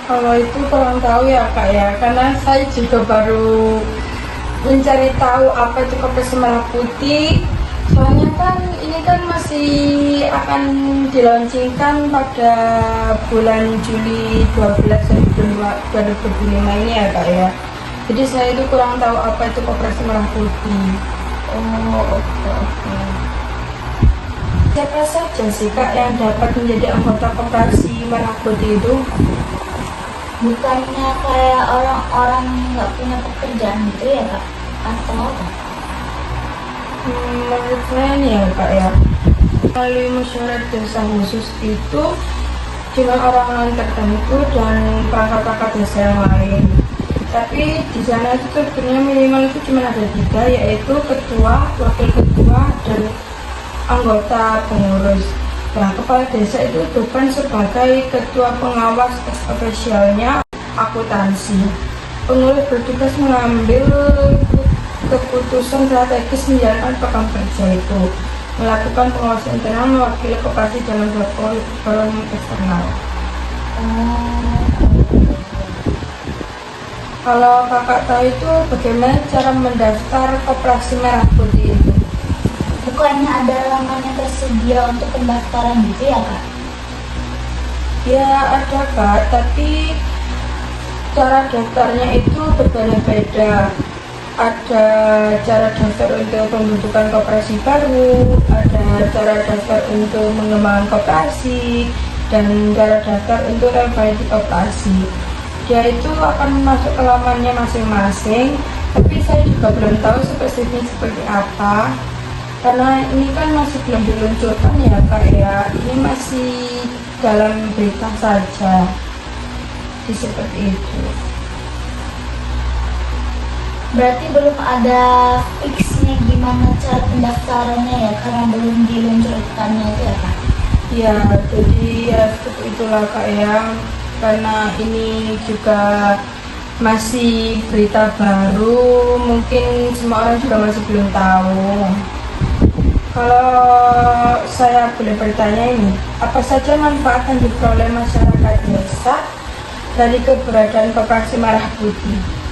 Kalau itu kurang tahu ya Kak ya, karena saya juga baru mencari tahu apa itu koperasi Merah Putih. Soalnya kan ini kan masih akan dilaunchingkan pada bulan Juli 12 2025 ini ya Kak ya. Jadi saya itu kurang tahu apa itu koperasi Merah Putih. Oh, oke. Siapa saja sih Kak yang dapat menjadi anggota koperasi Merah Putih itu? Bukannya kayak orang-orang yang nggak punya pekerjaan gitu ya Kak? Atau apa? Menurut saya nih ya Kak ya, melalui musyawarah desa khusus itu cuma orang-orang tertentu dan perangkat-perangkat desa yang lain. Tapi di sana itu sebenarnya minimal itu cuma ada 3, yaitu ketua, wakil ketua, dan anggota pengurus. Nah, kepala desa itu bukan sebagai ketua pengawas spesialnya akuntansi. Pengurus bertugas mengambil keputusan strategis menjalankan program kerja itu, melakukan pengawasan internal, mewakili koperasi dalam forum eksternal. Kalau kakak tahu itu bagaimana cara mendaftar koperasi Merah Putih itu? Bukannya ada laman yang tersedia untuk pendaftaran gitu ya Kak? Ya ada Kak, tapi cara daftarnya itu berbeda-beda. Ada cara daftar untuk pembentukan koperasi baru, ada cara daftar untuk mengembangkan koperasi, dan cara daftar untuk revalidasi koperasi. Dia itu akan masuk ke lamannya masing-masing, tapi saya juga belum tahu spesifiknya seperti apa, karena ini kan masih belum diluncurkan ya Kak ya, ini masih dalam berita saja, seperti itu. Berarti belum ada fixnya gimana cara pendaftarannya ya, karena belum diluncurkannya itu ya Kak? Ya, jadi ya seperti itulah Kak ya, karena ini juga masih berita baru, mungkin semua orang juga masih belum tahu. Kalau saya boleh bertanya ini, apa saja manfaat yang diperoleh masyarakat desa dari keberadaan koperasi Merah Putih?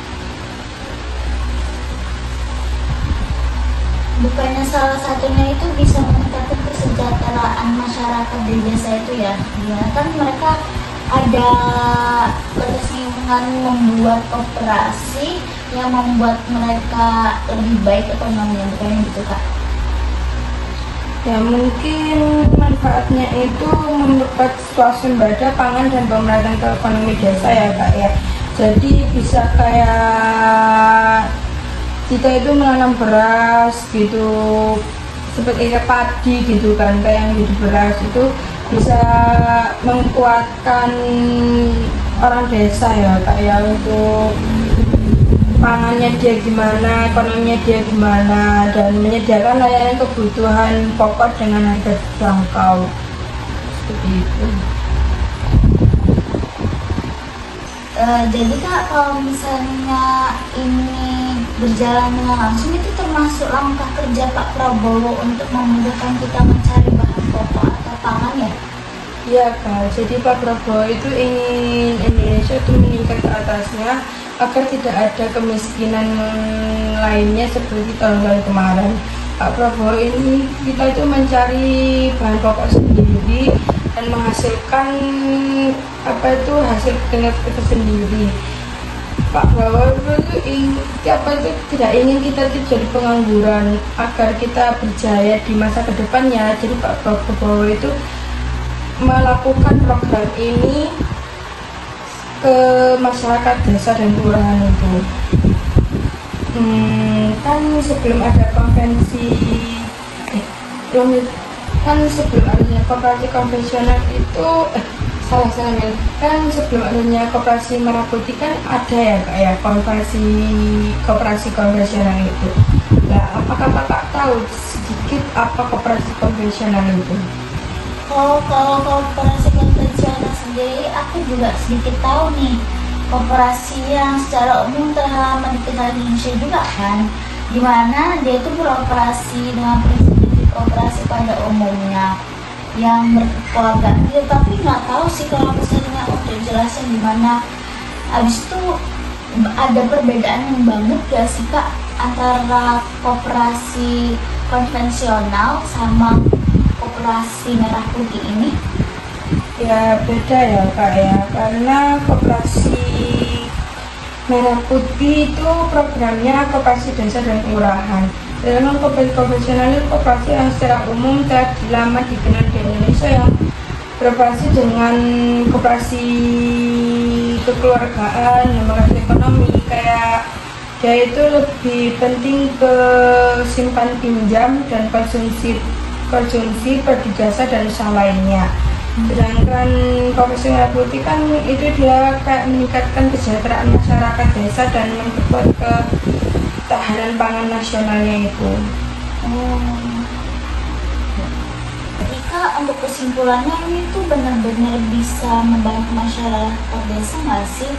Bukannya salah satunya itu bisa meningkatkan kesejahteraan masyarakat di desa itu ya? Ya kan mereka ada kesinambungan membuat koperasi yang membuat mereka lebih baik ekonominya, bukan gitu Kak? Ya mungkin manfaatnya itu memperkuat swasembada pangan dan pemerataan ke ekonomi desa ya Kak ya. Jadi bisa kayak kita itu menanam beras gitu, seperti kayak padi gitu kan, kayak yang gitu beras itu bisa menguatkan orang desa ya Kak ya, untuk pangannya dia gimana, ekonominya dia gimana, dan menyediakan layanan kebutuhan pokok dengan harga terjangkau, seperti itu. Jadi Kak, kalau misalnya ini berjalan dengan langsung, itu termasuk langkah kerja Pak Prabowo untuk memudahkan kita mencari bahan pokok atau pangan ya? Iya Kak, jadi Pak Prabowo itu ingin Indonesia itu meningkat ke atasnya agar tidak ada kemiskinan lainnya seperti tahun-tahun kemarin. Pak Prabowo ini kita itu mencari bahan pokok sendiri dan menghasilkan hasil keringat kita sendiri. Pak Prabowo itu tidak ingin kita itu jadi pengangguran agar kita berjaya di masa kedepannya. Jadi Pak Prabowo itu melakukan program ini ke masyarakat desa dan kelurahan itu. Kan sebelum ada sebelum adanya koperasi konvensional itu sebelum adanya koperasi merah putih kan ada ya Kak ya koperasi konvensional itu. Nah, apakah Kakak tahu sedikit apa koperasi konvensional itu? Kalau koperasi konvensional sendiri, aku juga sedikit tahu nih. Koperasi yang secara umum telah dikenal di Indonesia juga kan, dimana dia itu beroperasi dengan prinsip operasi pada umumnya yang berkeluargaan, tapi nggak tahu sih kalau misalnya udah jelasin gimana. Abis itu ada perbedaan yang banget gak sih Kak antara koperasi konvensional sama koperasi merah putih ini? Ya beda ya Kak ya, karena koperasi merah putih itu programnya koperasi desa dan kelurahan. Dalam koperasi konvensional itu koperasi yang secara umum telah lama dikenal di Indonesia yang beroperasi dengan koperasi kekeluargaan, lembaga ekonomi, kayak dia itu lebih penting ke simpan pinjam dan konsumsi per jasa dan usaha lainnya. Sedangkan koperasi merah putih kan itu dia kayak meningkatkan kesejahteraan masyarakat desa dan memperkuat ketahanan pangan nasionalnya itu. Jadi Kak, untuk kesimpulannya ini tuh benar-benar bisa membantu masyarakat desa nggak sih?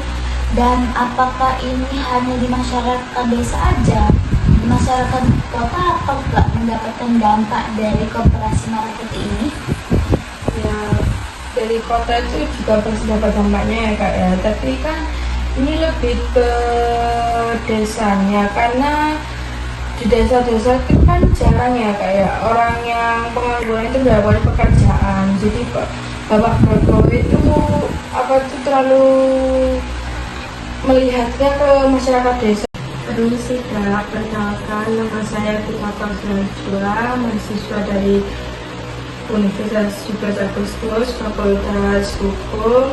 Dan apakah ini hanya di masyarakat desa aja? Di masyarakat kota atau nggak mendapatkan dampak dari koperasi merah putih ini? Ya, dari kota itu juga pasti dapat dampaknya ya Kak ya, tapi kan ini lebih ke desanya, karena di desa-desa itu kan jarang ya Kak ya orang yang pengangguran itu mendapatkan pekerjaan. Jadi Bapak Prabowo itu terlalu melihatnya ke masyarakat desa. Permisi Kak, perkenalkan nama saya Tika Fauzia, mahasiswa dari Universitas 17 Agustus Fakultas Hukum,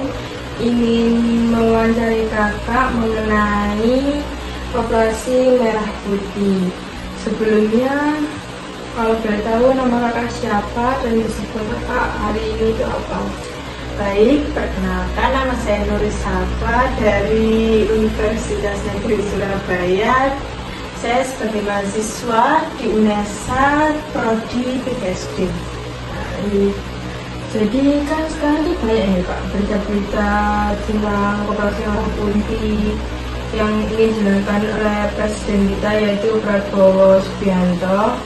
ingin mewawancari Kakak mengenai koperasi merah putih. Sebelumnya, kalau boleh tahu nama Kakak siapa dan kesibukan Kakak hari ini itu apa? Baik, perkenalkan nama saya Nuris Safa dari Universitas Negeri Surabaya. Saya sebagai mahasiswa di UNESA Prodi PhD. Jadi kan sekarang itu banyak ya Kak berita-berita tentang koperasi merah putih yang ingin dijalankan oleh Presiden kita yaitu Prabowo Subianto.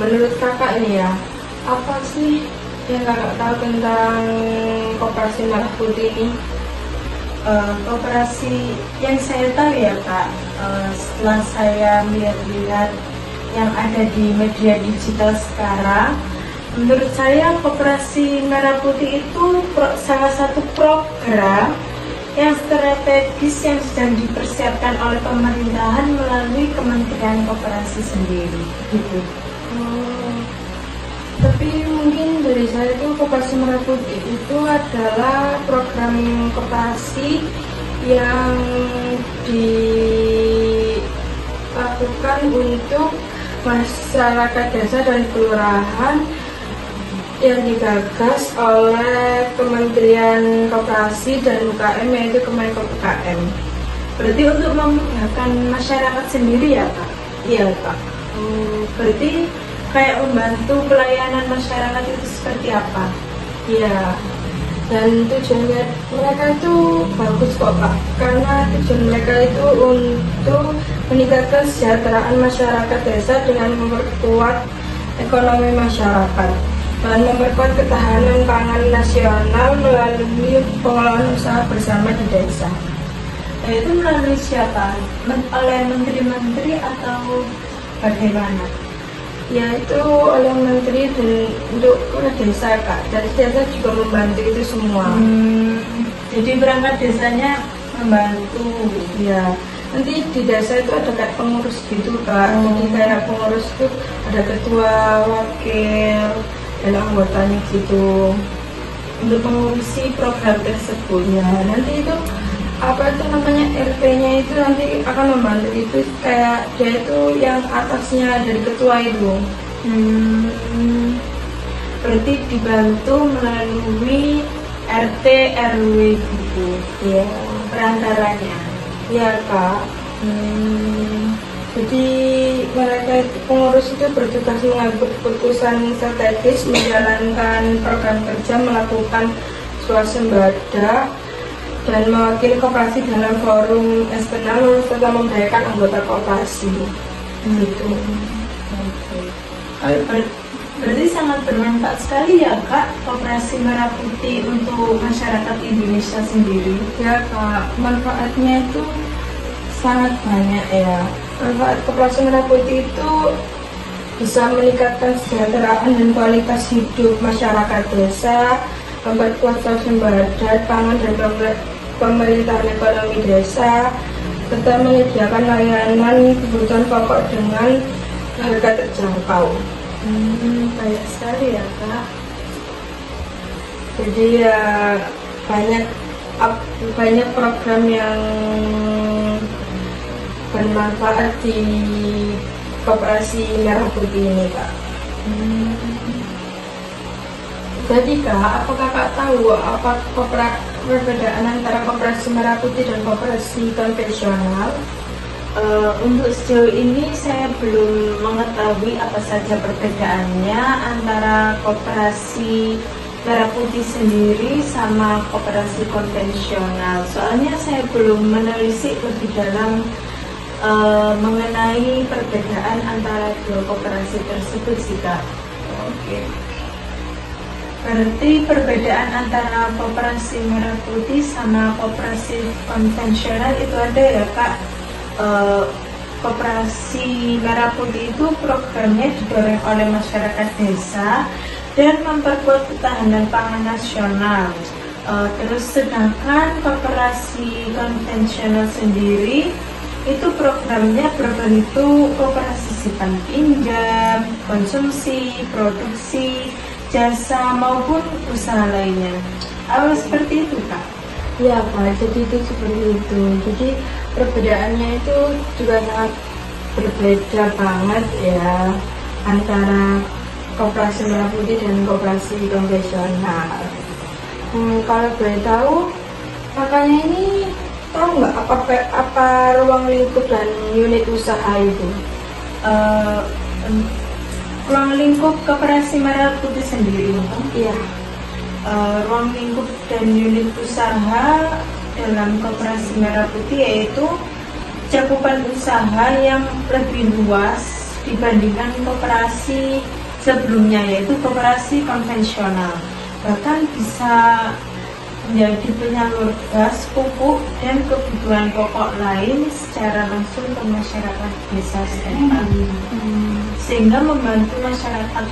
Menurut Kakak ini ya, apa sih yang Kakak tahu tentang koperasi merah putih ini? Koperasi yang saya tahu ya Kak, setelah saya melihat-lihat yang ada di media digital sekarang, menurut saya koperasi merah putih itu salah satu program yang strategis yang sedang dipersiapkan oleh pemerintahan melalui Kementerian Koperasi sendiri gitu. Tapi mungkin dari saya itu koperasi merah putih itu adalah program koperasi yang dilakukan untuk masyarakat desa dan kelurahan yang digagas oleh Kementerian Koperasi dan UKM yaitu Kemenko UKM. Berarti untuk memudahkan masyarakat sendiri ya Pak? Iya Pak. Berarti kayak membantu pelayanan masyarakat itu seperti apa? Iya. Dan tujuannya mereka itu bagus kok Pak, karena tujuan mereka itu untuk meningkatkan kesejahteraan masyarakat desa dengan memperkuat ekonomi masyarakat dan memperkuat ketahanan pangan nasional melalui pengelolaan usaha bersama di desa. Itu melalui siapa? Oleh menteri-menteri atau bagaimana? Yaitu oleh menteri dan untuk desa Kak, dari desa juga membantu itu semua. Jadi perangkat desanya membantu. Ya, nanti di desa itu ada kayak pengurus gitu Kak. Jadi kayak pengurus itu ada ketua, wakil, dan anggotanya gitu Untuk mengurusi program tersebut. ya. Nanti itu apa itu namanya RT-nya itu nanti akan membantu itu, kayak dia itu yang atasnya dari ketua itu. Berarti dibantu melalui RT RW gitu Ya, perantaranya. ya Kak. Jadi mereka itu pengurus itu bertugas mengambil keputusan strategis, menjalankan program kerja, melakukan swasembada, dan mewakili koperasi dalam forum eksternal serta memberdayakan anggota koperasi. Gitu. Berarti sangat bermanfaat sekali ya Kak Koperasi Merah Putih untuk masyarakat Indonesia sendiri. Ya Kak, manfaatnya itu sangat banyak ya. Manfaat Koperasi Merah Putih itu bisa meningkatkan kesejahteraan dan kualitas hidup masyarakat desa, memperkuat swasembada pangan dan pemerintahan ekonomi desa, serta menyediakan layanan kebutuhan pokok dengan harga terjangkau. Banyak sekali ya Kak. Jadi ya banyak program yang bermanfaat di Koperasi Merah Putih ini Kak. Jadi Kak, apakah Kak tahu apa perbedaan antara Koperasi Merah Putih dan koperasi konvensional? Untuk sejauh ini saya belum mengetahui apa saja perbedaannya antara Koperasi Merah Putih sendiri sama koperasi konvensional. Soalnya saya belum menelisik lebih dalam mengenai perbedaan antara dua koperasi tersebut sih Kak. Oke. Berarti perbedaan antara Koperasi Merah Putih sama koperasi konvensional itu ada ya Kak? Koperasi Merah Putih itu programnya didorong oleh masyarakat desa dan memperkuat ketahanan pangan nasional. Terus sedangkan koperasi konvensional sendiri itu programnya berbentuk koperasi simpan pinjam, konsumsi, produksi, jasa maupun usaha lainnya. Seperti itu Kak? Ya Kak, jadi itu seperti itu. Jadi perbedaannya itu juga sangat berbeda banget ya antara Koperasi Merah Putih dan koperasi konvensional. Kalau boleh tahu, makanya ini tahu nggak apa ruang lingkup dan unit usaha itu? Ruang lingkup Koperasi Merah Putih sendiri. Iya. Ruang lingkup dan unit usaha dalam Koperasi Merah Putih yaitu cakupan usaha yang lebih luas dibandingkan koperasi sebelumnya, yaitu koperasi konvensional. Bahkan bisa menjadi penyalur gas, pupuk, dan kebutuhan pokok lain secara langsung ke masyarakat desa setempat, sehingga membantu masyarakat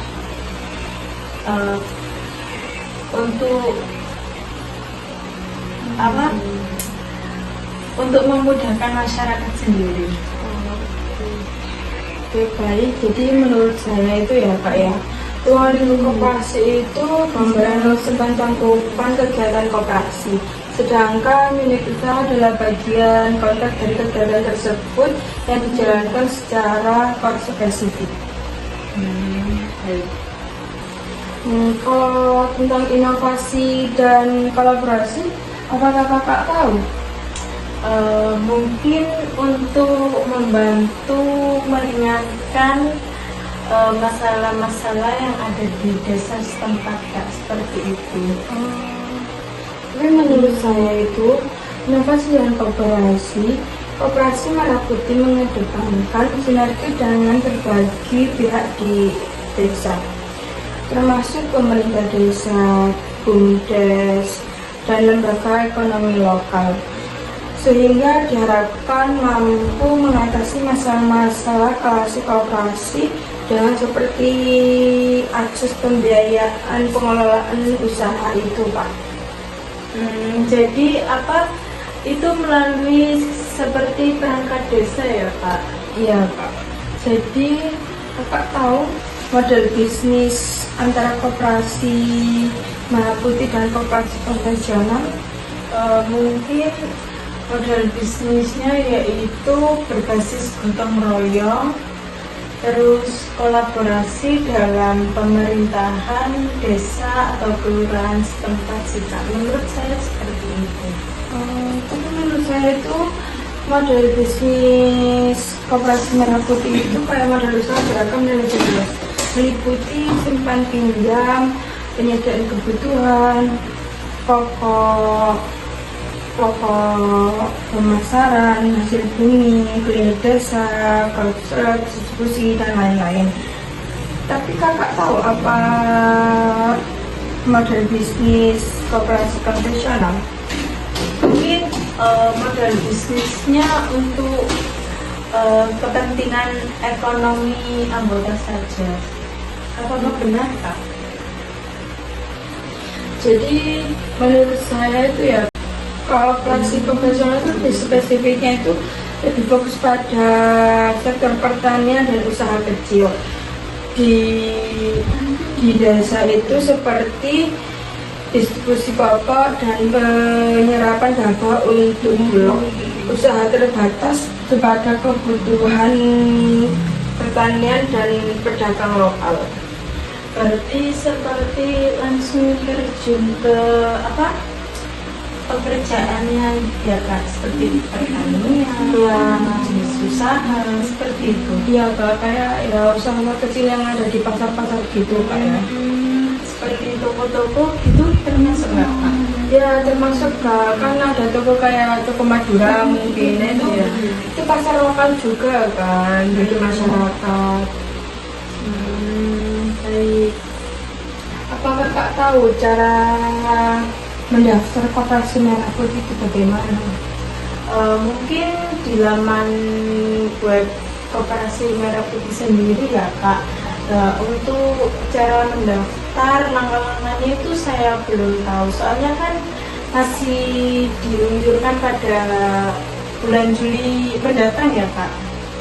untuk memudahkan masyarakat sendiri. Oke, baik. Jadi menurut saya itu ya Pak ya, ruang lingkup koperasi itu gambaran tentang cakupan kegiatan koperasi. Sedangkan unit usaha adalah bagian konteks dari kegiatan tersebut yang dijalankan secara spesifik. Kalau tentang inovasi dan kolaborasi, apakah Kakak tahu? Mungkin untuk membantu meringankan masalah-masalah yang ada di desa setempat Kak, seperti itu. Tapi menurut saya itu inovasi dan koperasi Merah Putih mengedepankan sinergi dengan berbagai pihak di desa, termasuk pemerintah desa, BUMDes, dan lembaga ekonomi lokal. sehingga diharapkan mampu mengatasi masalah-masalah klasik koperasi dengan seperti akses pembiayaan pengelolaan usaha itu, Pak. Jadi apa itu melalui seperti perangkat desa ya, Pak? Iya, Pak. Jadi Kakak tahu model bisnis antara koperasi merah putih dan koperasi konvensional? Mungkin model bisnisnya yaitu berbasis gotong royong, terus kolaborasi dalam pemerintahan desa atau kelurahan setempat sih, Kak. Menurut saya seperti itu. Tapi menurut saya itu model bisnis koperasi merah putih itu kayak model usaha beragam dan lebih luas, meliputi simpan pinjam, penyediaan kebutuhan pokok pemasaran, hasil bumi, klinik desa, korupsi, distribusi, dan lain-lain. Tapi Kakak tahu apa model bisnis koperasi konvensional? Mungkin model bisnisnya untuk kepentingan ekonomi anggota saja. Apakah benar, Kak? Jadi menurut saya itu ya, koperasi konvensional itu lebih spesifiknya itu lebih fokus pada sektor pertanian dan usaha kecil. Di desa itu seperti distribusi pokok dan penyerapan gabah untuk bulog, usaha terbatas kepada kebutuhan pertanian dan pedagang lokal. Berarti seperti langsung terjun ke pekerjaannya ya, Kak, seperti pertanian, jenis usaha seperti itu. Iya, Kak, kayak ya usaha kecil yang ada di pasar-pasar gitu, Kak, ya. Seperti toko-toko gitu termasuk nggak, Kak? Ya termasuk, Kak, kan ada toko kayak toko Madura mungkin itu ya. Itu pasar lokal juga kan bagi masyarakat. Baik. Apakah Kak tahu cara mendaftar koperasi merah putih itu bagaimana? Mungkin di laman web koperasi merah putih sendiri ya, Kak. Untuk cara mendaftar langkah-langkahnya itu saya belum tahu, soalnya kan masih diluncurkan pada bulan Juli mendatang ya, Kak.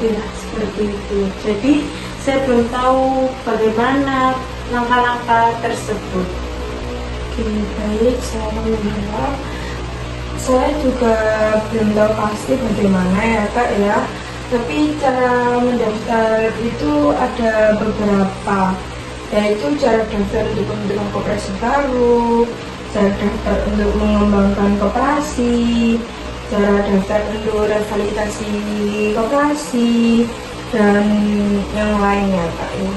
Ya, seperti itu. Jadi saya belum tahu bagaimana langkah-langkah tersebut. Oke, baik, saya mendengar. Saya juga belum tahu pasti bagaimana ya, Kak, ya. Tapi cara mendaftar itu ada beberapa, yaitu cara daftar untuk pembentukan koperasi baru, cara daftar untuk mengembangkan koperasi, cara daftar untuk revitalisasi koperasi, dan yang lainnya, Kak, ya.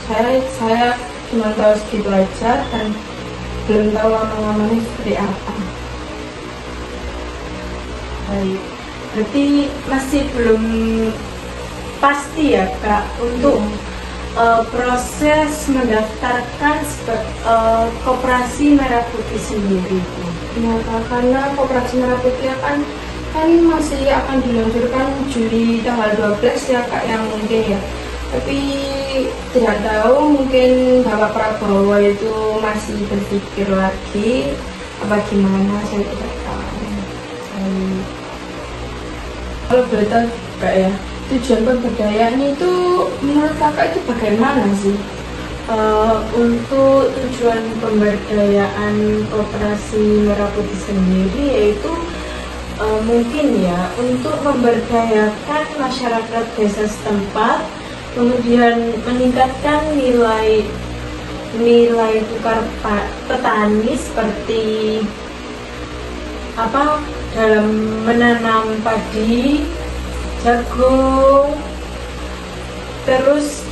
Saya cuma tahu segitu aja dan belum tahu lama-lamanya seperti apa. Baik, berarti masih belum pasti ya, Kak, untuk proses mendaftarkan koperasi merah putih sendiri itu. Ya, Kak, karena koperasi merah putih kan masih akan diluncurkan Juli tanggal 12 ya, Kak, yang mungkin ya. Tapi tidak tahu, mungkin Bapak Prabowo itu masih berpikir lagi apa gimana, saya tidak tahu. Kalau boleh tahu, Kak, ya, tujuan pemberdayaan itu menurut Kakak itu bagaimana sih? Untuk tujuan pemberdayaan koperasi merah putih sendiri yaitu mungkin ya untuk memberdayakan masyarakat desa setempat, kemudian meningkatkan nilai tukar petani seperti dalam menanam padi, jagung, terus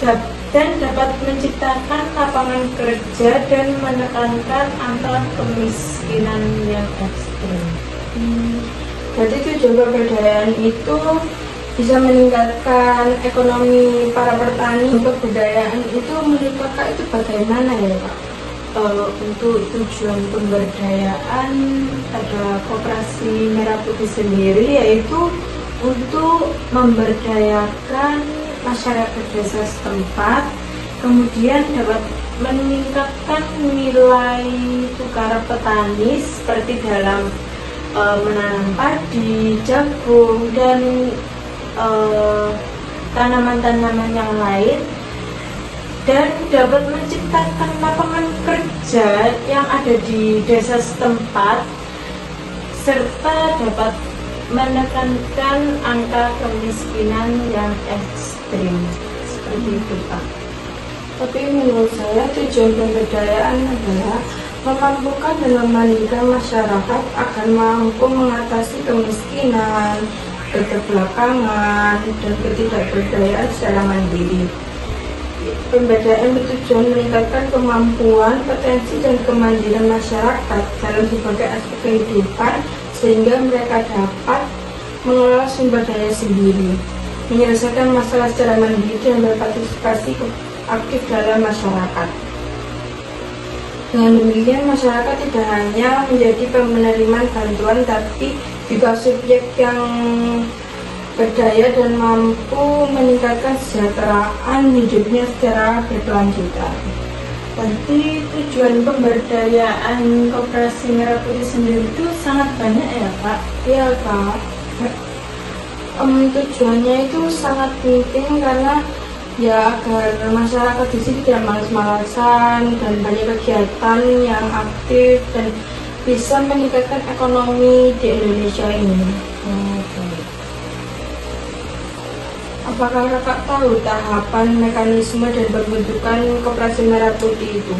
dan dapat menciptakan lapangan kerja dan menekankan angka kemiskinan yang ekstrim. Berarti tujuan pemberdayaan itu bisa meningkatkan ekonomi para petani. Pemberdayaan itu menurut Kakak itu bagaimana ya, Pak? untuk tujuan pemberdayaan pada Koperasi Merah Putih sendiri, yaitu untuk memberdayakan masyarakat desa setempat, kemudian dapat meningkatkan nilai tukar petani seperti dalam menanam padi, jagung, dan tanaman-tanaman yang lain, dan dapat menciptakan lapangan kerja yang ada di desa setempat, serta dapat menekankan angka kemiskinan yang ekstrim. Seperti itu, Pak. Tapi menurut saya tujuan pemberdayaan adalah memampukan dan memandikan masyarakat agar mampu mengatasi kemiskinan, keterbelakangan, dan ketidakberdayaan secara mandiri. Pemberdayaan bertujuan meningkatkan kemampuan, potensi, dan kemandirian masyarakat dalam berbagai aspek kehidupan sehingga mereka dapat mengelola sumber daya sendiri, menyelesaikan masalah secara mandiri, dan berpartisipasi aktif dalam masyarakat. Dengan demikian, masyarakat tidak hanya menjadi penerima bantuan, tapi juga subjek yang berdaya dan mampu meningkatkan kesejahteraan hidupnya secara berkelanjutan. Berarti tujuan pemberdayaan Koperasi Merah Putih sendiri itu sangat banyak ya, Pak? Iya, Kak. Tujuannya itu sangat penting karena ya agar masyarakat di sini tidak malas-malasan dan banyak kegiatan yang aktif dan bisa meningkatkan ekonomi di Indonesia ini. Apakah kakak tahu tahapan, mekanisme, dan pembentukan Koperasi Merah Putih itu?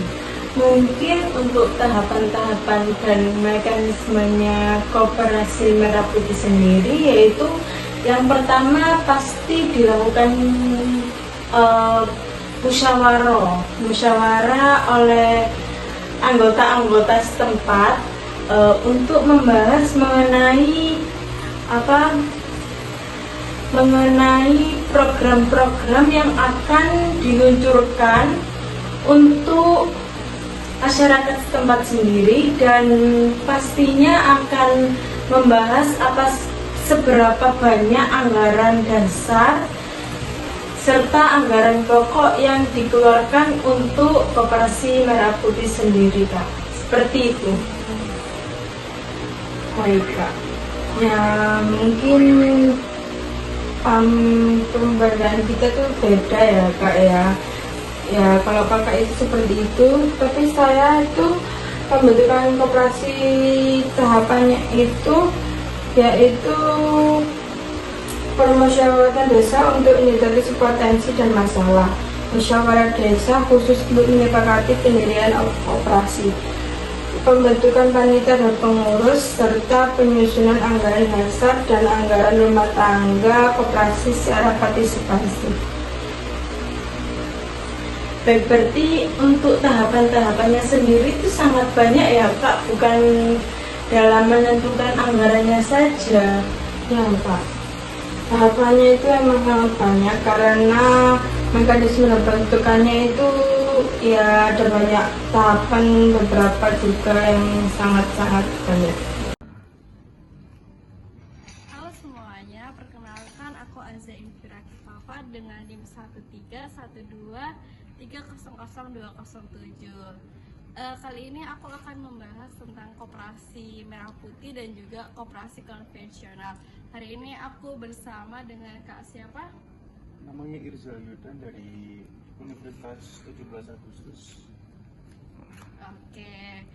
Mungkin untuk tahapan-tahapan dan mekanismenya Koperasi Merah Putih sendiri, yaitu yang pertama pasti dilakukan musyawarah oleh anggota-anggota setempat untuk membahas mengenai program-program yang akan diluncurkan untuk masyarakat setempat sendiri, dan pastinya akan membahas seberapa banyak anggaran dasar serta anggaran pokok yang dikeluarkan untuk Koperasi Merah Putih sendiri, Kak. Seperti itu. Baik, Kak. Ya, mungkin pemberdayaan kita tuh beda ya, Kak ya. Ya, kalau kakak itu seperti itu, tapi saya itu pembentukan koperasi tahapannya itu yaitu permusyawaratan desa untuk inventarisasi potensi dan masalah, musyawarah desa khusus untuk menyepakati pendirian operasi, pembentukan panitia dan pengurus, serta penyusunan anggaran dasar dan anggaran rumah tangga koperasi secara partisipasi. Baik, berarti untuk tahapan-tahapannya sendiri itu sangat banyak ya, Kak, bukan dalam menentukan anggarannya saja. Ya, Pak. Tahapannya itu emang sangat banyak karena mekanisme pembentukannya itu ya ada banyak tahapan, beberapa juga yang sangat-sangat banyak. Halo semuanya, perkenalkan aku Azza Infira Kifafa dengan NIM 131230207. Kali ini aku akan membahas tentang Koperasi Merah Putih dan juga koperasi konvensional. Hari ini aku bersama dengan Kak siapa? Namanya Irzal Yudan dari Universitas 17 Agustus. Oke,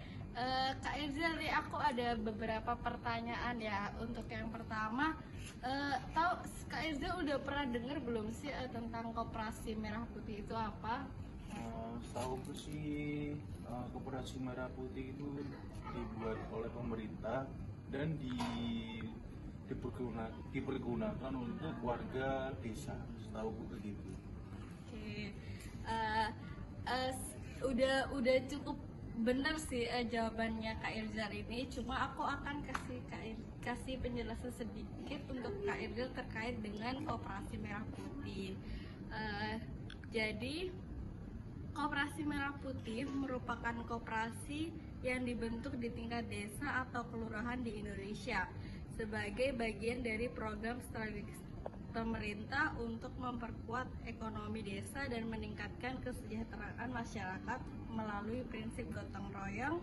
Kak Irzal, aku ada beberapa pertanyaan ya. Untuk yang pertama, tahu Kak Irzal udah pernah dengar belum sih tentang Koperasi Merah Putih itu apa? Setahuku sih Koperasi Merah Putih itu dibuat oleh pemerintah dan dipergunakan untuk warga desa, setahuku begitu. Oke, udah cukup benar sih jawabannya Kak Irzal ini. Cuma aku akan kasih penjelasan sedikit untuk Kak Irzal terkait dengan Koperasi Merah Putih. Jadi Koperasi Merah Putih merupakan koperasi yang dibentuk di tingkat desa atau kelurahan di Indonesia sebagai bagian dari program strategis pemerintah untuk memperkuat ekonomi desa dan meningkatkan kesejahteraan masyarakat melalui prinsip gotong royong,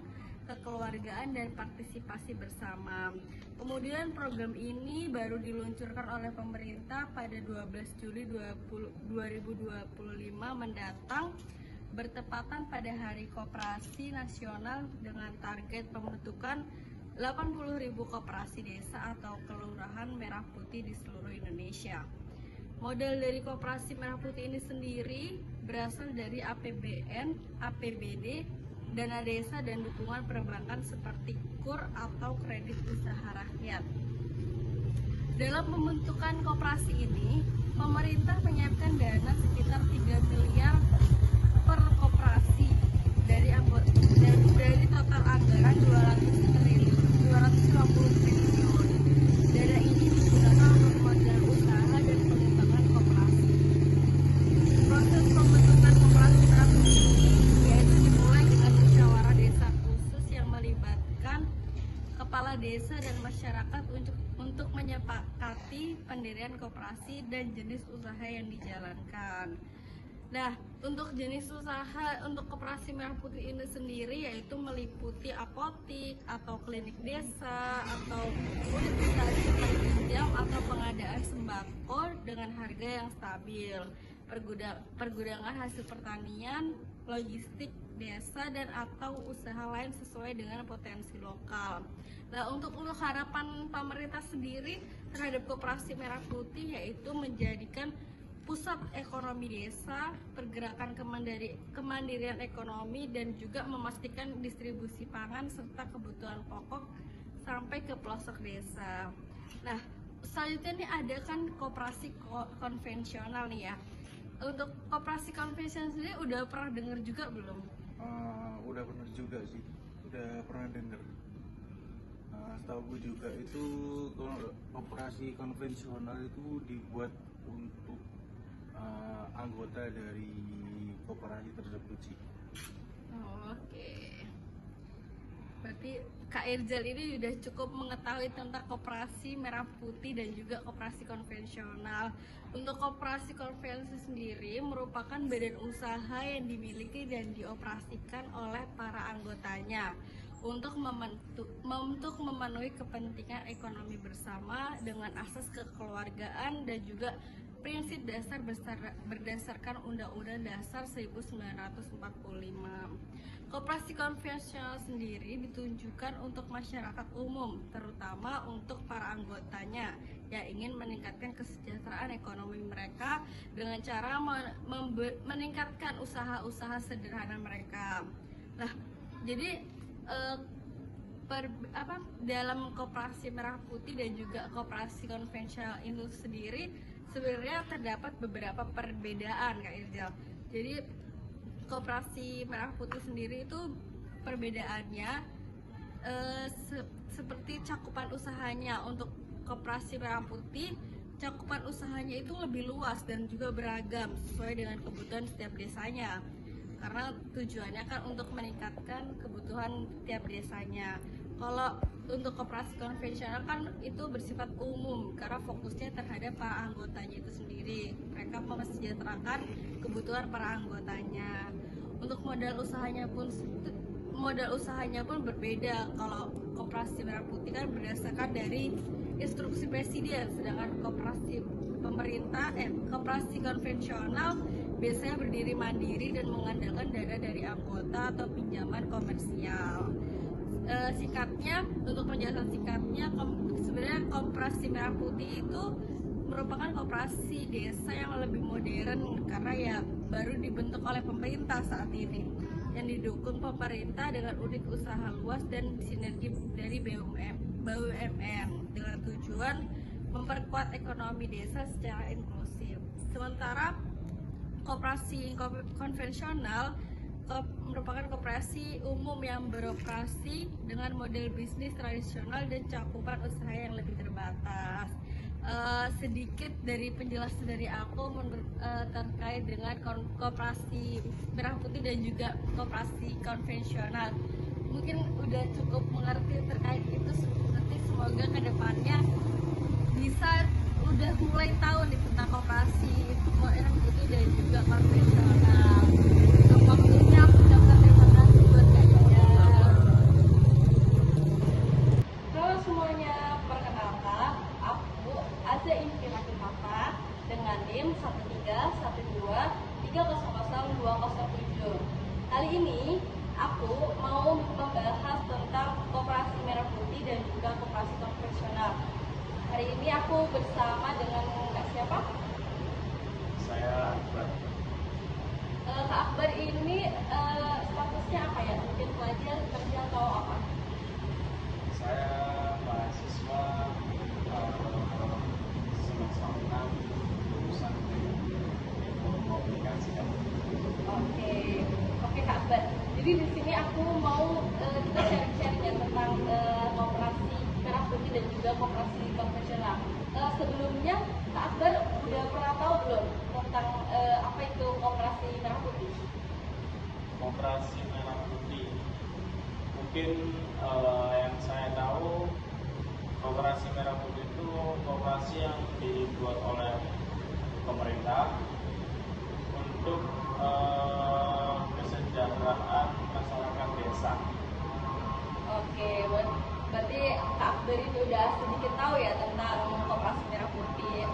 kekeluargaan, dan partisipasi bersama. Kemudian program ini baru diluncurkan oleh pemerintah pada 12 Juli 2025 mendatang, bertepatan pada Hari Koperasi Nasional dengan target pembentukan 80.000 koperasi desa atau kelurahan merah putih di seluruh Indonesia. Model dari koperasi merah putih ini sendiri berasal dari APBN, APBD, dana desa, dan dukungan perbankan seperti KUR atau kredit usaha rakyat. Dalam pembentukan koperasi ini, pemerintah menyiapkan dana sekitar 3 miliar per koperasi dari total anggaran 250 triliun. Dana ini digunakan untuk modal usaha dan pengembangan koperasi. Proses pembentukan koperasi merah putih yaitu dimulai dengan musyawarah desa khusus yang melibatkan kepala desa dan masyarakat untuk menyepakati pendirian koperasi dan jenis usaha yang dijalankan. Nah, untuk jenis usaha untuk koperasi merah putih ini sendiri yaitu meliputi apotik atau klinik desa atau unit usaha pinjam atau pengadaan sembako dengan harga yang stabil, pergudangan hasil pertanian, logistik desa, dan atau usaha lain sesuai dengan potensi lokal. Nah, untuk harapan pemerintah sendiri terhadap koperasi merah putih yaitu menjadikan pusat ekonomi desa, pergerakan kemandirian ekonomi, dan juga memastikan distribusi pangan serta kebutuhan pokok sampai ke pelosok desa. Nah, selanjutnya nih ada kan koperasi konvensional nih ya. Untuk koperasi konvensional sendiri udah pernah dengar juga belum? Udah pernah juga sih, udah pernah dengar. Setahu gue juga itu koperasi konvensional itu dibuat untuk anggota dari koperasi tersebut sih. Oke. Berarti Kak Irzal ini sudah cukup mengetahui tentang koperasi merah putih dan juga koperasi konvensional. Untuk koperasi konvensional sendiri merupakan badan usaha yang dimiliki dan dioperasikan oleh para anggotanya untuk memenuhi kepentingan ekonomi bersama dengan asas kekeluargaan dan juga prinsip dasar berdasarkan Undang-Undang Dasar 1945. Koperasi konvensional sendiri ditunjukkan untuk masyarakat umum, terutama untuk para anggotanya yang ingin meningkatkan kesejahteraan ekonomi mereka dengan cara meningkatkan usaha-usaha sederhana mereka. Nah, jadi dalam koperasi merah putih dan juga koperasi konvensional itu sendiri sebenarnya terdapat beberapa perbedaan Kak Irzal. Jadi koperasi merah putih sendiri itu perbedaannya seperti cakupan usahanya. Untuk koperasi merah putih cakupan usahanya itu lebih luas dan juga beragam sesuai dengan kebutuhan setiap desanya, karena tujuannya kan untuk meningkatkan kebutuhan tiap desanya. Kalau untuk koperasi konvensional kan itu bersifat umum karena fokusnya terhadap para anggotanya itu sendiri. Mereka mesejahterakan kebutuhan para anggotanya. Untuk modal usahanya pun berbeda. Kalau koperasi merah putih kan berdasarkan dari instruksi presiden, sedangkan koperasi konvensional biasanya berdiri mandiri dan mengandalkan dana dari anggota atau pinjaman komersial. Singkatnya, untuk penjelasan singkatnya, sebenarnya koperasi merah putih itu merupakan koperasi desa yang lebih modern karena ya baru dibentuk oleh pemerintah saat ini, yang didukung pemerintah dengan unit usaha luas dan sinergi dari BUMN dengan tujuan memperkuat ekonomi desa secara inklusif. Sementara koperasi konvensional merupakan koperasi umum yang beroperasi dengan model bisnis tradisional dan cakupan usaha yang lebih terbatas. sedikit dari penjelasan dari aku terkait dengan koperasi merah putih dan juga koperasi konvensional. Mungkin udah cukup mengerti terkait itu, nanti semoga kedepannya bisa udah mulai tahu nih tentang koperasi merah putih dan juga konvensional. Untuk waktunya aku ucapkan terima kasih buat Kak Ida. Halo semuanya, perkenalkan aku Aza Infinati Mata dengan NIM 13123000207. Kali ini aku mau membahas tentang koperasi merah putih dan juga koperasi konvensional. Hari ini aku bersama dengan Kak siapa? Saya Akbar. Kak Akbar ini statusnya apa ya? Mungkin pelajar, kerja atau apa? Saya mahasiswa semester 6 jurusan Ilmu Komunikasi. Oke Kak Akbar. Jadi di sini aku mau kita sharing-sharing ya tentang koperasi merah putih dan juga koperasi konvensional. Sebelumnya Kak Akbar udah pernah tahu belum tentang apa itu koperasi merah putih? Koperasi Merah Putih. Mungkin yang saya tahu, Koperasi Merah Putih itu koperasi yang dibuat oleh pemerintah untuk kesejahteraan masyarakat desa. Oke, berarti Kak Akbar ini udah sedikit tahu ya tentang koperasi merah putih.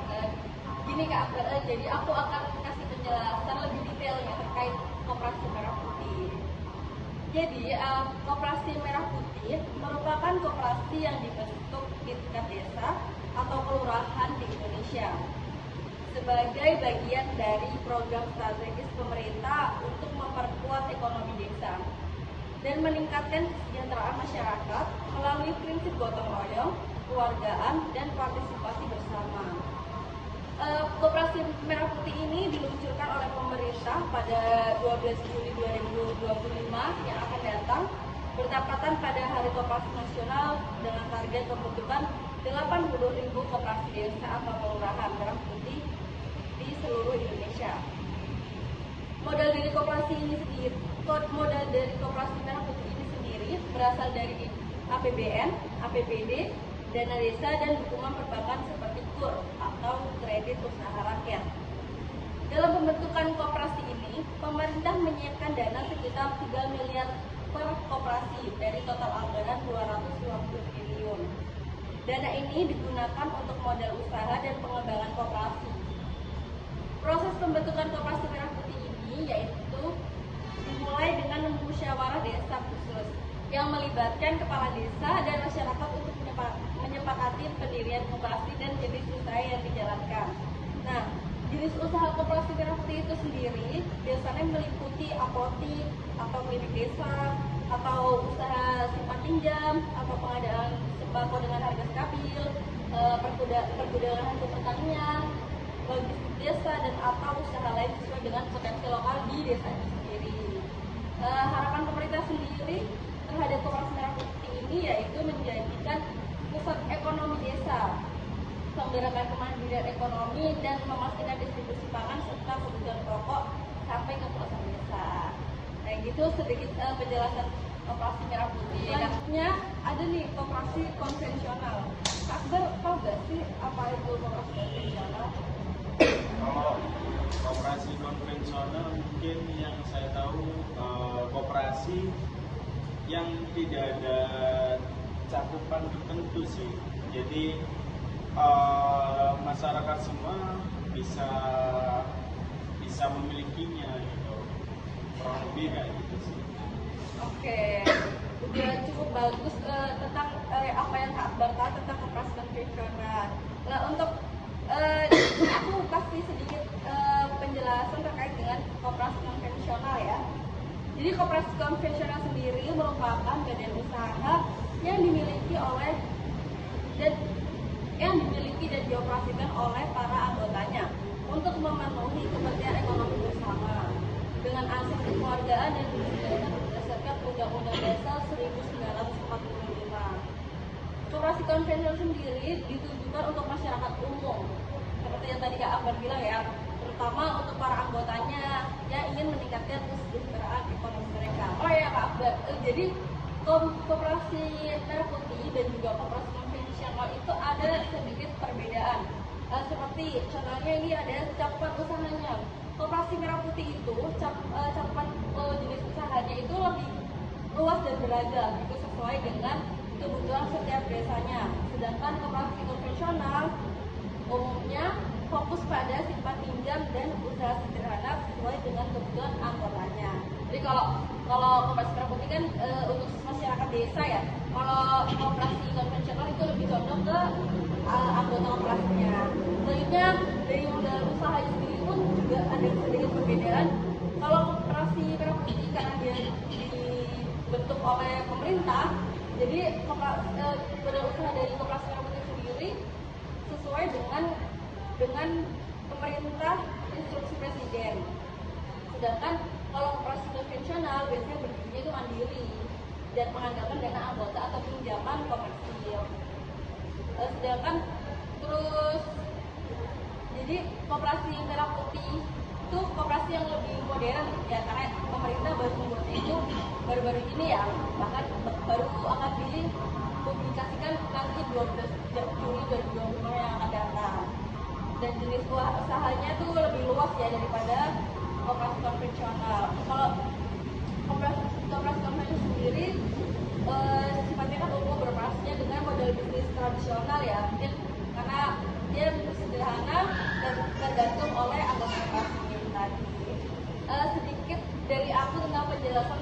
Gini Kak Akbar, jadi aku akan kasih penjelasan lebih detailnya terkait koperasi merah putih. Jadi koperasi merah putih merupakan koperasi yang dibentuk di tingkat desa atau kelurahan di Indonesia sebagai bagian dari program strategis pemerintah untuk memperkuat ekonomi desa dan meningkatkan kesejahteraan masyarakat melalui prinsip gotong royong, kekeluargaan, dan partisipasi bersama. Koperasi merah putih ini diluncurkan oleh pemerintah pada 12 Juli 2025 yang akan datang, bertepatan pada Hari Koperasi Nasional dengan target pembentukan 80.000 koperasi desa atau kelurahan merah putih di seluruh Indonesia. Modal dari koperasi merah putih ini sendiri berasal dari APBN, APBD, dana desa, dan dukungan perbankan seperti KUR atau kredit usaha rakyat. Dalam pembentukan koperasi ini, pemerintah menyiapkan dana sekitar 3 miliar per koperasi dari total anggaran 250 triliun. Dana ini digunakan untuk modal usaha dan pengembangan koperasi. Proses pembentukan koperasi merah putih ini yaitu dimulai dengan musyawarah desa khusus yang melibatkan kepala desa dan masyarakat untuk menyepakati pendirian koperasi dan jenis usaha yang dijalankan. Nah, jenis usaha koperasi merah putih itu sendiri biasanya meliputi apotik atau klinik desa, atau usaha simpan pinjam, atau pengadaan sembako dengan harga stabil, pergudangan hasil pertanian, logistik desa, dan atau usaha lain sesuai dengan potensi lokal di desa itu sendiri. Harapan pemerintah sendiri terhadap koperasi merah putih ini yaitu menjadikan pusat ekonomi desa, menggerakkan kemandirian ekonomi, dan memastikan distribusi pangan serta kebutuhan pokok sampai ke pelosok desa. Nah, gitu sedikit penjelasan koperasi merah putih. Selanjutnya ada nih koperasi konvensional. Kak Akbar tahu gak sih apa itu koperasi konvensional? Kalau koperasi konvensional mungkin yang saya tahu koperasi yang tidak ada cakupan tertentu sih. Jadi masyarakat semua bisa memilikinya gitu. Kurang lebih kayak gitu sih. Oke, udah cukup bagus tentang apa yang Kak Akbar tahu tentang koperasi konvensional. Nah, untuk aku kasih sedikit penjelasan terkait dengan koperasi konvensional ya. Jadi koperasi konvensional sendiri merupakan badan usaha yang dimiliki dan dioperasikan oleh para anggotanya untuk memenuhi kepentingan ekonomi bersama dengan asas kekeluargaan dan berdasarkan Undang-Undang Dasar 1945. Koperasi konvensional sendiri ditujukan untuk masyarakat umum, seperti yang tadi Kak Akbar bilang ya, terutama untuk para anggotanya yang ingin meningkatkan kesejahteraan ekonomi mereka. Oh ya Kak Akbar, jadi koperasi merah putih dan juga koperasi konvensional itu ada sedikit perbedaan. Seperti contohnya ini ada cakupan usahanya. Koperasi merah putih itu cakupan jenis usahanya itu lebih luas dan beragam, itu sesuai dengan kebutuhan setiap desanya. Sedangkan koperasi konvensional umumnya fokus pada simpan pinjam dan usaha sederhana sesuai dengan kebutuhan anggotanya. Jadi kalau koperasi merah putih kan untuk masyarakat desa ya. Kalau koperasi konvensional itu lebih condong ke anggota koperasinya. Selanjutnya dari modal usaha sendiri pun juga ada sedikit perbedaan. Kalau koperasi merah putih karena dia dibentuk oleh pemerintah, jadi modal usaha dari koperasi merah putih sendiri sesuai dengan pemerintah instruksi presiden. Sedangkan kalau koperasi konvensional biasanya berdirinya itu mandiri dan mengandalkan dana anggota atau pinjaman komersil. Sedangkan terus jadi koperasi merah putih itu koperasi yang lebih modern ya, karena pemerintah baru membuatnya itu baru-baru ini ya, bahkan baru akan dipublikasikan nanti 12 Juli 2025 yang akan datang. Dan jenis usahanya tuh lebih luas ya daripada koperasi konvensional. Kalau koperasi konvensional sendiri sifatnya kan umum beroperasinya dengan model bisnis tradisional ya, mungkin karena dia sederhana dan tergantung oleh anggota koperasi tadi. Sedikit dari aku tentang penjelasan